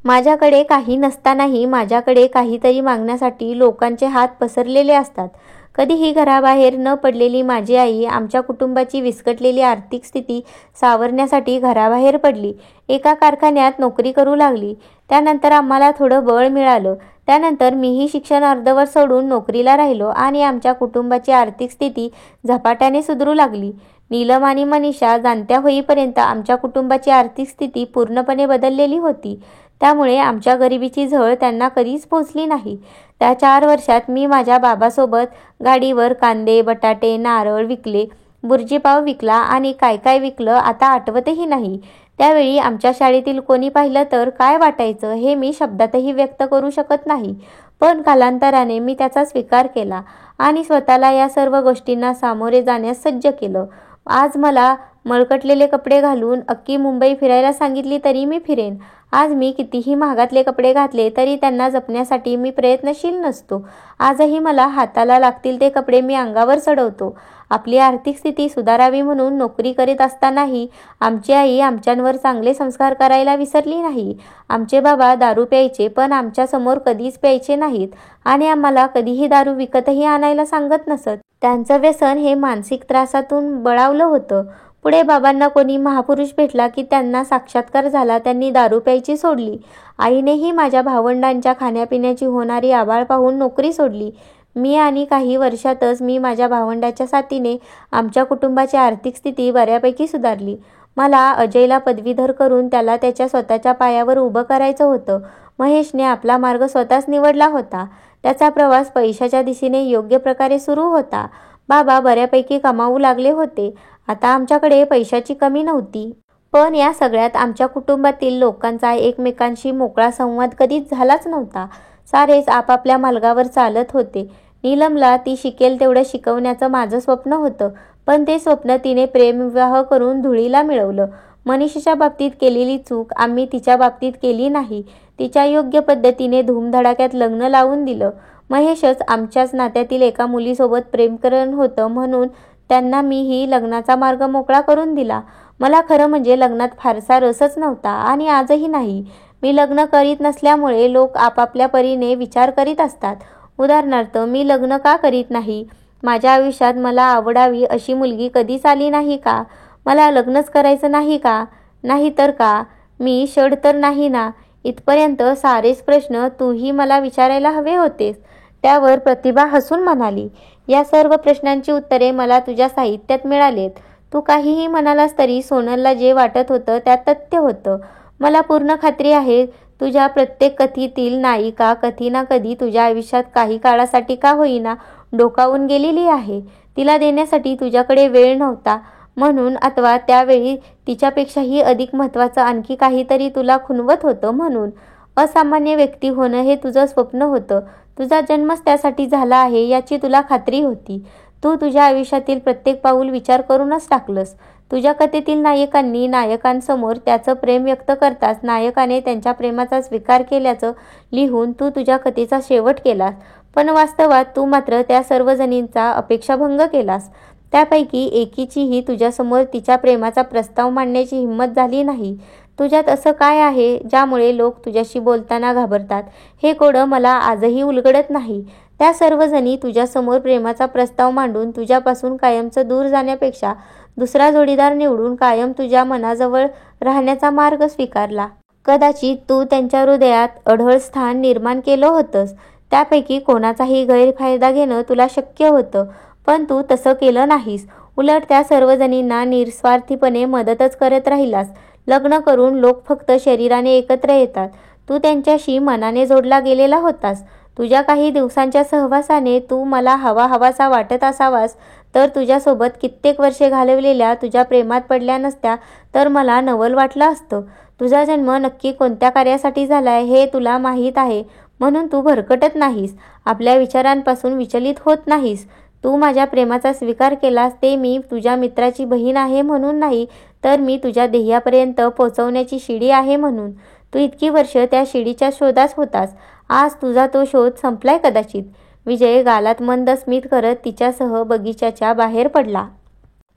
Speaker 1: माझ्याकडे काही नसतानाही माझ्याकडे काहीतरी मागण्यासाठी लोकांचे हात पसरलेले असतात. कधीही घराबाहेर न पडलेली माझी आई आमच्या कुटुंबाची विस्कटलेली आर्थिक स्थिती सावरण्यासाठी घराबाहेर पडली. एका कारखान्यात नोकरी करू लागली. त्यानंतर आम्हाला थोडं बळ मिळालं. त्यानंतर मीही शिक्षण अर्धवट सोडून नोकरीला राहिलो आणि आमच्या कुटुंबाची आर्थिक स्थिती झपाट्याने सुधरू लागली. नीलम आणि मनीषा जाणत्या होईपर्यंत आमच्या कुटुंबाची आर्थिक स्थिती पूर्णपणे बदललेली होती. त्यामुळे आमच्या गरिबीची झळ त्यांना कधीच पोचली नाही. त्या 4 वर्षात मी माझ्या बाबासोबत गाडीवर कांदे, बटाटे, नारळ विकले, बुर्जीपाव विकला आणि काय काय विकलं आता आठवतही नाही. त्यावेळी आमच्या शाळेतील कोणी पाहिलं तर काय वाटायचं हे मी शब्दातही व्यक्त करू शकत नाही. पण कालांतराने मी त्याचा स्वीकार केला आणि स्वतःला या सर्व गोष्टींना सामोरे जाण्यास सज्ज केलं. आज मला मळकटलेले कपडे घालून अख्खी मुंबई फिरायला सांगितली तरी मी फिरेन. आज मी कितीही महागातले कपडे घातले तरी त्यांना जपण्यासाठी मी प्रयत्नशील नसतो. आजही मला हाताला लागतील ते कपडे मी अंगावर चढवतो. आपली आर्थिक स्थिती सुधारावी म्हणून नोकरी करीत असतानाही आमची आई आमच्यांवर चांगले संस्कार करायला विसरली नाही. आमचे बाबा दारू प्यायचे, पण आमच्यासमोर कधीच प्यायचे नाहीत आणि आम्हाला कधीही दारू विकतही आणायला सांगत नसत. त्यांचं व्यसन हे मानसिक त्रासातून बळावलं होतं. पुढे बाबांना कोणी महापुरुष भेटला की त्यांना साक्षात्कार झाला. त्यांनी दारू प्यायची सोडली. आईनेही माझ्या भावंडांच्या खाण्यापिण्याची होणारी आबाळ पाहून नोकरी सोडली. मी आणि काही वर्षातच मी माझ्या भावंडाच्या साथीने आमच्या कुटुंबाची आर्थिक स्थिती बऱ्यापैकी सुधारली. मला अजयला पदवीधर करून त्याला त्याच्या स्वतःच्या पायावर उभं करायचं होतं. महेशने आपला मार्ग स्वतःच निवडला होता. त्याचा प्रवास पैशाच्या दिशेने योग्य प्रकारे सुरू होता. बाबा बऱ्यापैकी कमावू लागले होते. आता आमच्याकडे पैशाची कमी नव्हती. पण या सगळ्यात आमच्या कुटुंबातील लोकांचा एकमेकांशी मोकळा संवाद कधीच झालाच नव्हता. सारेच आपापल्या मार्गावर चालत होते. नीलमला ती शिकेल तेवढं शिकवण्याचं माझं स्वप्न होतं, पण ते स्वप्न तिने प्रेमविवाह करून धुळीला मिळवलं. मनीषाच्या बाबतीत केलेली चूक आम्ही तिच्या बाबतीत केली नाही. तिच्या योग्य पद्धतीने धूमधडाक्यात लग्न लावून दिलं. महेशच आमच्याच नात्यातील एका मुलीसोबत प्रेम करत होतं, म्हणून त्यांना मीही लग्नाचा मार्ग मोकळा करून दिला. मला खरं म्हणजे लग्नात फारसा रसच नव्हता आणि आजही नाही. मी लग्न करीत नसल्यामुळे लोक आपापल्या परीने विचार करीत असतात. उदाहरणार्थ, मी लग्न का करीत नाही? माझ्या आयुष्यात मला आवडावी अशी मुलगी कधीच आली नाही का? मला लग्नच करायचं नाही का? नाही तर का? मी षड तर नाही ना? इथपर्यंत सारेच प्रश्न तूही मला विचारायला हवे होतेस. त्यावर प्रतिभा हसून म्हणाली, या सर्व प्रश्नांची उत्तरे मला तुझ्या साहित्यात मिळालेत. तू काहीही म्हणालास तरी सोनलला जे वाटत होतं त्यात तथ्य होतं. मला पूर्ण खात्री आहे तुझ्या प्रत्येक कथेतील नायिका कधी ना कधी तुझ्या आयुष्यात काही काळासाठी का होईना डोकावून गेलेली आहे. तिला देण्यासाठी तुझ्याकडे वेळ नव्हता म्हणून, अथवा त्यावेळी तिच्यापेक्षाही अधिक महत्त्वाचं आणखी काहीतरी तुला खुणवत होतं म्हणून. असामान्य व्यक्ती होणं हे तुझं स्वप्न होतं. तुझा जन्मच त्यासाठी झाला आहे याची तुला खात्री होती. तू तुझ्या आयुष्यातील प्रत्येक पाऊल विचार करूनच टाकलंस. तुझ्या कथेतील नायकांनी नायकांसमोर त्याचं प्रेम व्यक्त करताच नायकाने त्यांच्या प्रेमाचा स्वीकार केल्याचं लिहून तू तुझ्या कथेचा शेवट केलास. पण वास्तवात तू मात्र त्या सर्वजणींचा अपेक्षाभंग केलास. त्यापैकी एकीचीही तुझ्यासमोर तिच्या प्रेमाचा प्रस्ताव मांडण्याची हिंमत झाली नाही. तुझ्यात असं काय आहे ज्यामुळे लोक तुझ्याशी बोलताना घाबरतात, हे कोडं मला आजही उलगडत नाही. त्या सर्वजणी तुझ्यासमोर प्रेमाचा प्रस्ताव मांडून तुझ्यापासून कायमचं दूर जाण्यापेक्षा दुसरा जोडीदार निवडून कायम तुझ्या मनाजवळ राहण्याचा मार्ग स्वीकारला. कदाचित तू त्यांच्या हृदयात अढळ स्थान निर्माण केलं होतंस. त्यापैकी कोणाचाही गैरफायदा घेणं तुला शक्य होतं, पण तू तसं केलं नाहीस. उलट त्या सर्वजणींना निस्वार्थीपणे मदतच करत राहिलास. लग्न करून लोक फक्त शरीराने एकत्र येतात, तू त्यांच्याशी मनाने जोडला गेलेला होतास. तुझ्या काही दिवसांच्या सहवासाने तू मला हवासा वाटत असावास तर तुझ्यासोबत कित्येक वर्षे घालवलेल्या तुझ्या प्रेमात पडल्या नसत्या तर मला नवल वाटलं असतं. तुझा जन्म नक्की कोणत्या कार्यासाठी झालाय हे तुला माहीत आहे म्हणून तू भरकटत नाहीस, आपल्या विचारांपासून विचलित होत नाहीस. तू माझ्या प्रेमाचा स्वीकार केलास ते मी तुझ्या मित्राची बहीण आहे म्हणून नाही, तर मी तुझ्या ध्येयापर्यंत पोहोचवण्याची शिडी आहे म्हणून. तू इतकी वर्ष त्या शिडीच्या शोधात होतास. आज तुझा तो शोध संपलाय कदाचित. विजय गालात मंद स्मित करत तिच्यासह बगीच्याच्या बाहेर पडला.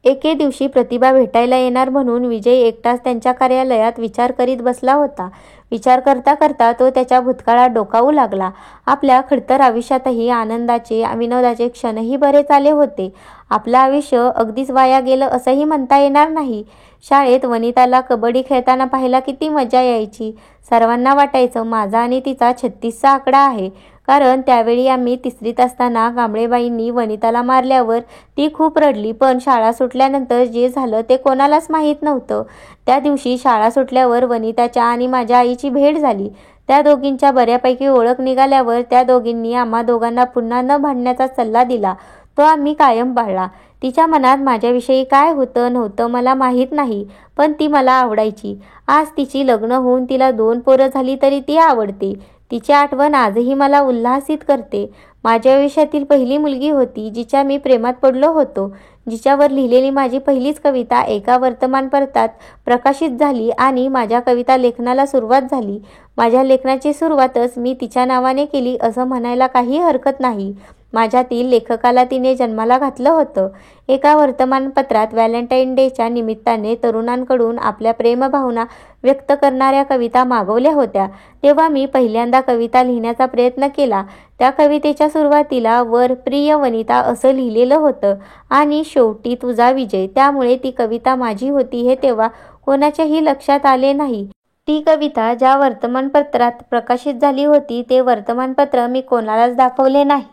Speaker 1: एके दिवशी प्रतिभा भेटायला येणार म्हणून विजय एकटाच त्यांच्या कार्यालयात विचार करीत बसला होता. विचार करता करता तो त्याच्या भूतकाळात डोकावू लागला. आपल्या खडतर आयुष्यातही आनंदाचे विनोदाचे क्षणही बरेच आले होते. आपलं आयुष्य अगदीच वाया गेलं असंही म्हणता येणार नाही. शाळेत वनिताला कबड्डी खेळताना पाहायला किती मजा यायची. सर्वांना वाटायचं माझा आणि तिचा 36चा आकडा आहे, कारण त्यावेळी आम्ही तिसरीत असताना कांबळेबाईंनी वनिताला मारल्यावर ती खूप रडली. पण शाळा सुटल्यानंतर जे झालं ते कोणालाच माहीत नव्हतं. त्या दिवशी शाळा सुटल्यावर वनिताच्या आणि माझ्या आईची भेट झाली. त्या दोघींच्या बऱ्यापैकी ओळख निघाल्यावर त्या दोघींनी आम्हा दोघांना पुन्हा न भांडण्याचा सल्ला दिला. तो आम्ही कायम पाळला. तिच्या मनात माझ्याविषयी काय होतं नव्हतं मला माहीत नाही, पण ती मला आवडायची. आज तिची लग्न होऊन तिला 2 पोरं झाली तरी ती आवडते. तिची आठवण आजही मला उल्हासित करते. माझ्या आयुष्यातील पहिली मुलगी होती जिच्या मी प्रेमात पडलो होतो, जिच्यावर लिहिलेली माझी पहिलीच कविता एका वर्तमानपत्रात प्रकाशित झाली आणि माझ्या कविता लेखनाला सुरुवात झाली. माझ्या लेखनाची सुरुवातच मी तिच्या नावाने केली असं म्हणायला काही हरकत नाही. माझ्यातील लेखकाला तिने जन्माला घातलं होतं. एका वर्तमानपत्रात व्हॅलेंटाईन डेच्या निमित्ताने तरुणांकडून आपल्या प्रेमभावना व्यक्त करणाऱ्या कविता मागवल्या होत्या. तेव्हा मी पहिल्यांदा कविता लिहिण्याचा प्रयत्न केला. त्या कवितेच्या सुरुवातीला वर प्रिय वनिता असं लिहिलेलं होतं आणि शेवटी तुझा विजय. त्यामुळे ती कविता माझी होती हे तेव्हा कोणाच्याही लक्षात आले नाही. ती कविता ज्या वर्तमानपत्रात प्रकाशित झाली होती ते वर्तमानपत्र मी कोणालाच दाखवले नाही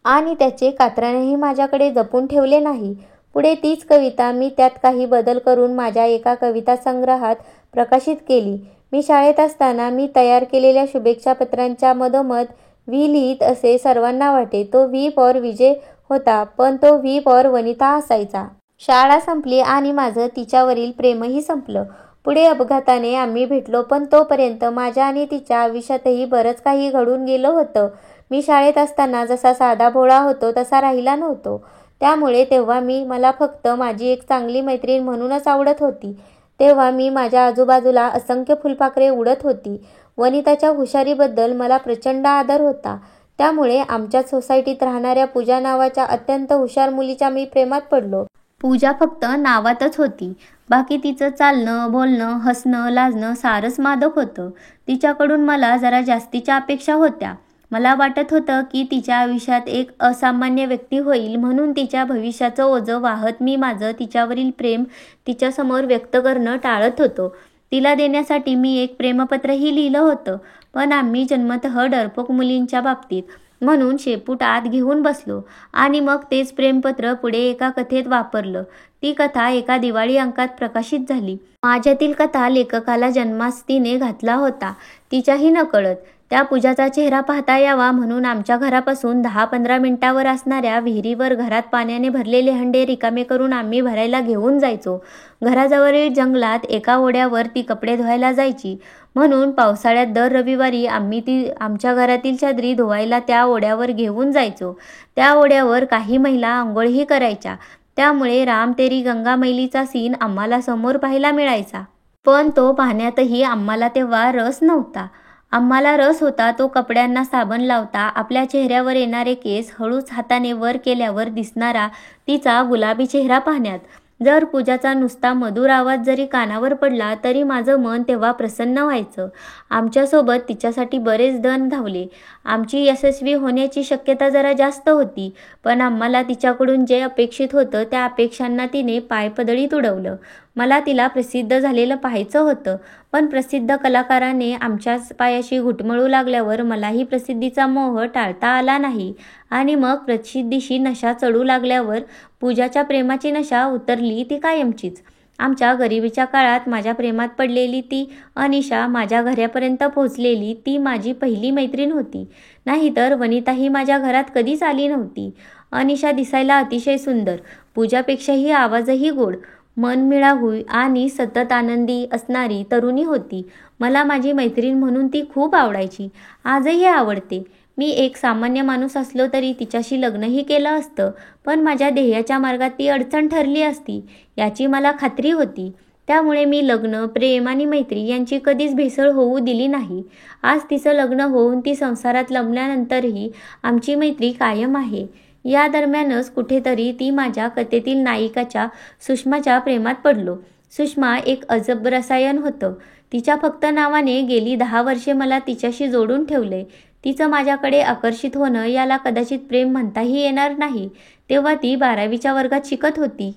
Speaker 1: आणि त्याचे कात्रणही माझ्याकडे जपून ठेवले नाही. पुढे तीच कविता मी त्यात काही बदल करून माझ्या एका कविता संग्रहात प्रकाशित केली. मी शाळेत असताना मी तयार केलेल्या शुभेच्छा पत्रांच्या मधोमध व्ही लिहित असे सर्वांना वाटे. तो व्ही फॉर विजय होता, पण तो व्ही फॉर वनिता असायचा. शाळा संपली आणि माझं तिच्यावरील प्रेमही संपलं. पुढे अपघाताने आम्ही भेटलो, पण तोपर्यंत माझ्या आणि तिच्या आयुष्यातही बरंच काही घडून गेलं होतं. मी शाळेत असताना जसा साधा भोळा होतो तसा राहिला नव्हतो. त्यामुळे तेव्हा मला फक्त माझी एक चांगली मैत्रीण म्हणूनच आवडत होती. तेव्हा मी माझ्या आजूबाजूला असंख्य फुलपाखरे उडत होती. वनिताच्या हुशारीबद्दल मला प्रचंड आदर होता. त्यामुळे आमच्याच सोसायटीत राहणाऱ्या पूजा नावाच्या अत्यंत हुशार मुलीच्या मी प्रेमात पडलो. पूजा फक्त नावातच होती. बाकी तिचं चालणं, बोलणं, हसणं, लाजणं सारंच मादक होतं. तिच्याकडून मला जरा जास्तीच्या अपेक्षा होत्या. मला वाटत होतं की तिच्या आयुष्यात एक असामान्य व्यक्ती होईल म्हणून तिच्या भविष्याचं ओझं वाहत मी माझं तिच्यावरील प्रेम तिच्यासमोर व्यक्त करणं टाळत होतो. तिला देण्यासाठी मी एक प्रेमपत्रही लिहिलं होतं, पण आम्ही जन्मतः डरपोक मुलींच्या बाबतीत. म्हणून शेपूट आत घेऊन बसलो आणि मग तेच प्रेमपत्र पुढे एका कथेत वापरलं. ती कथा एका दिवाळी अंकात प्रकाशित झाली. माझ्यातील कथा लेखकाला जन्मास तिने घातला होता, तिच्याही नकळत. त्या पूजाचा चेहरा पाहता यावा म्हणून आमच्या घरापासून 10-15 मिनिटावर असणाऱ्या विहिरीवर घरात पाण्याने भरलेले हंडे रिकामे करून आम्ही भरायला घेऊन जायचो. घराजवळील जंगलात एका ओढ्यावर ती कपडे धुवायला जायची. म्हणून पावसाळ्यात दर रविवारी आम्ही ती आमच्या घरातील चादरी धुवायला त्या ओढ्यावर घेऊन जायचो. त्या ओढ्यावर काही महिला आंघोळही करायच्या. त्यामुळे राम तेरी गंगा मैलीचा सीन आम्हाला समोर पाहायला मिळायचा. पण तो पाहण्यातही आम्हाला तेव्हा रस नव्हता. आम्हाला रस होता तो कपड्यांना साबण लावता, आपल्या चेहऱ्यावर येणारे केस हळूच हाताने वर केल्यावर दिसणारा तिचा गुलाबी चेहरा पाहण्यात. जर पूजाचा नुसता मधुर आवाज जरी कानावर पडला तरी माझं मन तेव्हा प्रसन्न व्हायचं. आमच्यासोबत तिच्यासाठी बरेच जण धावले. आमची यशस्वी होण्याची शक्यता जरा जास्त होती, पण आम्हाला तिच्याकडून जे अपेक्षित होतं त्या अपेक्षांना तिने पायपदळीत उडवलं. मला तिला प्रसिद्ध झालेलं पाहायचं होतं, पण प्रसिद्ध कलाकाराने आमच्याच पायाशी घुटमळू लागल्यावर मलाही प्रसिद्धीचा मोह टाळता आला नाही. आणि मग प्रसिद्धीशी नशा चढू लागल्यावर पूजाच्या प्रेमाची नशा उतरली ती कायमचीच. आमच्या गरिबीच्या काळात माझ्या प्रेमात पडलेली ती अनिशा, माझ्या घरापर्यंत पोहोचलेली ती माझी पहिली मैत्रीण होती. नाहीतर वनिताही माझ्या घरात कधीच आली नव्हती. अनिशा दिसायला अतिशय सुंदर, पूजापेक्षाही आवाजही गोड, मनमिळावू आणि सतत आनंदी असणारी तरुणी होती. मला माझी मैत्रीण म्हणून ती खूप आवडायची, आजही आवडते. मी एक सामान्य माणूस असलो तरी तिच्याशी लग्नही केलं असतं, पण माझ्या ध्येयाच्या मार्गात ती अडचण ठरली असती याची मला खात्री होती. त्यामुळे मी लग्न, प्रेम आणि मैत्री यांची कधीच भेसळ होऊ दिली नाही. आज तिचं लग्न होऊन ती संसारात लमल्यानंतरही आमची मैत्री कायम आहे. या दरम्यानच कुठेतरी ती माझ्या कथेतील नायिकाच्या सुषमाच्या प्रेमात पडलो. सुषमा एक अजब रसायन होतं. तिच्या फक्त नावाने गेली 10 वर्षे मला तिच्याशी जोडून ठेवले. तिचं माझ्याकडे आकर्षित होणं याला कदाचित प्रेम म्हणताही येणार नाही. तेव्हा ती 12वीच्या वर्गात शिकत होती.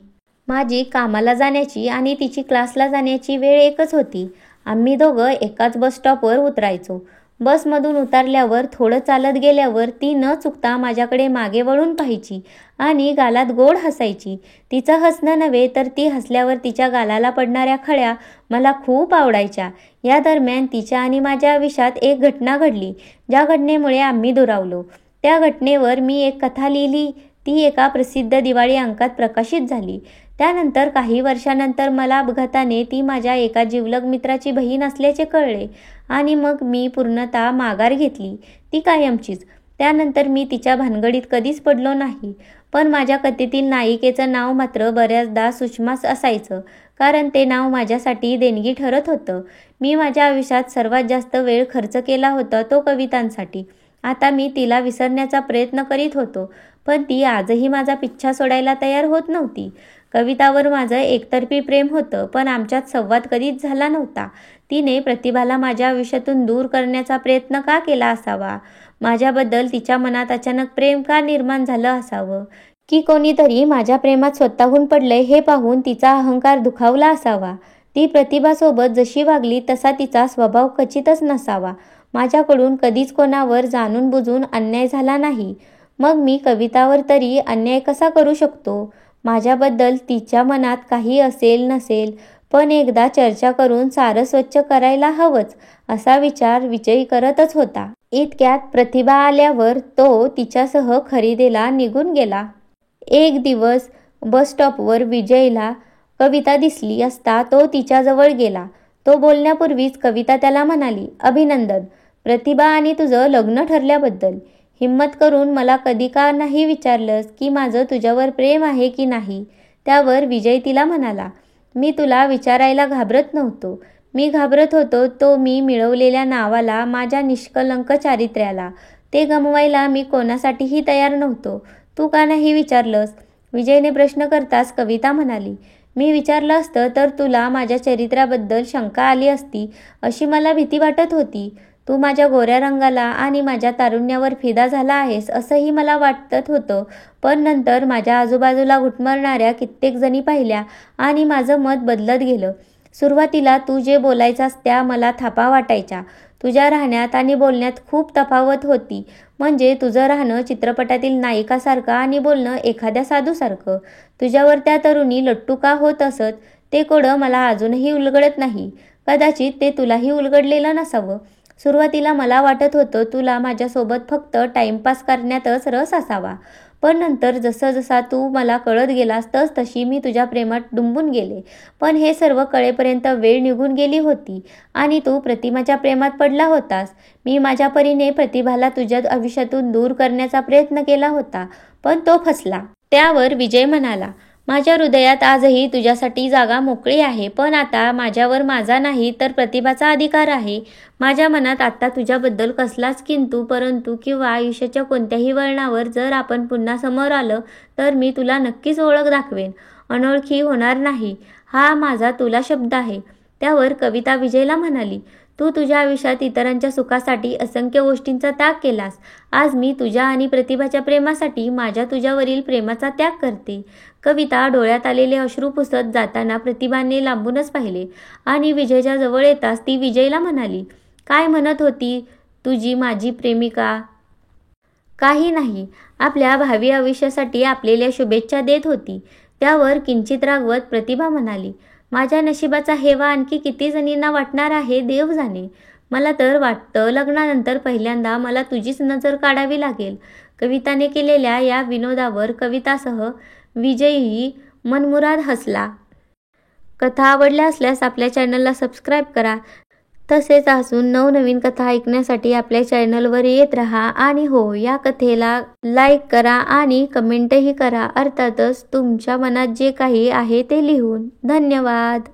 Speaker 1: माझी कामाला जाण्याची आणि तिची क्लासला जाण्याची वेळ एकच होती. आम्ही दोघं एकाच बस स्टॉपवर उतरायचो. बसमधून उतरल्यावर थोडं चालत गेल्यावर ती न चुकता माझ्याकडे मागे वळून पाहायची आणि गालात गोड हसायची. तिचं हसणं नव्हे तर ती हसल्यावर तिच्या गालाला पडणाऱ्या खळ्या मला खूप आवडायच्या. या दरम्यान तिच्या आणि माझ्या आयुष्यात एक घटना घडली, ज्या घटनेमुळे आम्ही दुरावलो. त्या घटनेवर मी एक कथा लिहिली. ती एका प्रसिद्ध दिवाळी अंकात प्रकाशित झाली. त्यानंतर काही वर्षानंतर मला अपघाताने ती माझ्या एका जिवलग मित्राची बहीण असल्याचे कळले आणि मग मी पूर्णतः माघार घेतली, ती कायमचीच. त्यानंतर मी तिच्या भानगडीत कधीच पडलो नाही. पण माझ्या कथेतील नायिकेचं नाव मात्र बऱ्याचदा सुषमाच असायचं, कारण ते नाव माझ्यासाठी देणगी ठरत होतं. मी माझ्या आयुष्यात सर्वात जास्त वेळ खर्च केला होता तो कवितांसाठी. आता मी तिला विसरण्याचा प्रयत्न करीत होतो, पण ती आजही माझा पिच्छा सोडायला तयार होत नव्हती. कवितावर माझं एकतर्फी प्रेम होतं, पण आमच्यात संवाद कधीच झाला नव्हता. तिने प्रतिभाला माझ्या आयुष्यातून दूर करण्याचा प्रयत्न का केला असावा? माझ्याबद्दल तिच्या मनात अचानक प्रेम का निर्माण झालं असावं? की कोणीतरी माझ्या प्रेमात स्वतःहून पडलंय हे पाहून तिचा अहंकार दुखावला असावा? ती प्रतिभासोबत जशी वागली तसा तिचा स्वभाव खचितच नसावा. माझ्याकडून कधीच कोणावर जाणून बुजून अन्याय झाला नाही. मग मी कवितावर तरी अन्याय कसा करू शकतो? माझ्याबद्दल तिच्या मनात काही असेल नसेल, पण एकदा चर्चा करून सारं स्वच्छ करायला हवंच असा विचार विजयी करतच होता. इतक्यात प्रतिभा आल्यावर तो तिच्यासह खरेदीला निघून गेला. एक दिवस बस स्टॉपवर विजयला कविता दिसली असता तो तिच्याजवळ गेला. तो बोलण्यापूर्वीच कविता त्याला म्हणाली, अभिनंदन प्रतिभा आणि तुझं लग्न ठरल्याबद्दल. हिम्मत करून मला कधी का नाही विचारलंस की माझं तुझ्यावर प्रेम आहे की नाही? त्यावर विजय तिला म्हणाला, मी तुला विचारायला घाबरत नव्हतो. मी घाबरत होतो तो मी मिळवलेल्या नावाला, माझ्या निष्कलंक चारित्र्याला. ते गमवायला मी कोणासाठीही तयार नव्हतो. तू का नाही विचारलंस? विजयने प्रश्न करताच कविता म्हणाली, मी विचारलं असतं तर तुला माझ्या चरित्र्याबद्दल शंका आली असती अशी मला भीती वाटत होती. तू माझ्या गोऱ्या रंगाला आणि माझ्या तारुण्यावर फिदा झाला आहेस असंही मला वाटत होतं. पण नंतर माझ्या आजूबाजूला घुटमळणाऱ्या कित्येक जणी पाहिल्या आणि माझं मत बदलत गेलं. सुरुवातीला तू जे बोलायचास त्या मला थापा वाटायच्या. तुझ्या राहण्यात आणि बोलण्यात खूप तफावत होती. म्हणजे तुझं राहणं चित्रपटातील नायिकासारखं आणि बोलणं एखाद्या साधूसारखं. तुझ्यावर त्या तरुणी लट्टू का होत असत ते कोडं मला अजूनही उलगडत नाही. कदाचित ते तुलाही उलगडलेलं नसावं. सुरुवातीला मला वाटत होतं तुला माझ्यासोबत फक्त टाइमपास करण्यातच रस असावा. पण नंतर जसं जसा तू मला कळत गेलास तशी मी तुझ्या प्रेमात डुंबून गेले. पण हे सर्व कळेपर्यंत वेळ निघून गेली होती आणि तू प्रतिभाच्या प्रेमात पडला होतास. मी माझ्या परीने प्रतिभाला तुझ्या आयुष्यातून दूर करण्याचा प्रयत्न केला होता, पण तो फसला. त्यावर विजय म्हणाला, माझ्या हृदयात आजही तुझ्यासाठी जागा मोकळी आहे, पण आता माझ्यावर माझा नाही तर प्रतिभाचा अधिकार आहे. माझ्या मनात आता तुझ्याबद्दल कसलाच किंतु परंतु किंवा आयुष्याच्या कोणत्याही वळणावर जर आपण पुन्हा समोर आलं तर मी तुला नक्कीच ओळख दाखवेन. अनोळखी होणार नाही, हा माझा तुला शब्द आहे. त्यावर कविता विजयला म्हणाली, तू तुझ्या आयुष्यात इतरांच्या सुखासाठी असंख्य गोष्टींचा त्याग केलास. आज मी तुझ्या आणि प्रतिभाच्या प्रेमासाठी माझ्या तुझ्यावरील प्रेमाचा त्याग करते. कविता डोळ्यात आलेले अश्रू पुसत जाताना प्रतिभाने लांबूनच पाहिले आणि विजयच्या जवळ येताच ती विजयला म्हणाली, काय म्हणत होती तुझी माझी प्रेमिका? काही नाही, आपल्या भावी आयुष्यासाठी आपल्याला शुभेच्छा देत होती. त्यावर किंचित रागवत प्रतिभा म्हणाली, माझ्या नशिबाचा हेवा आणखी किती जणींना वाटणार आहे देव जाणे. मला तर वाटतं लग्नानंतर पहिल्यांदा मला तुझीच नजर काढावी लागेल. कविताने केलेल्या या विनोदावर कवितासह विजयही मनमुराद हसला. कथा आवडल्या असल्यास आपल्या चॅनलला सबस्क्राईब करा. तसेच अजून नवनवीन कथा ऐकण्यासाठी आपल्या चॅनलवर येत राहा. आणि हो, या कथेला लाईक करा आणि कमेंटही करा. अर्थातच तुमच्या मनात जे काही आहे ते लिहून. धन्यवाद.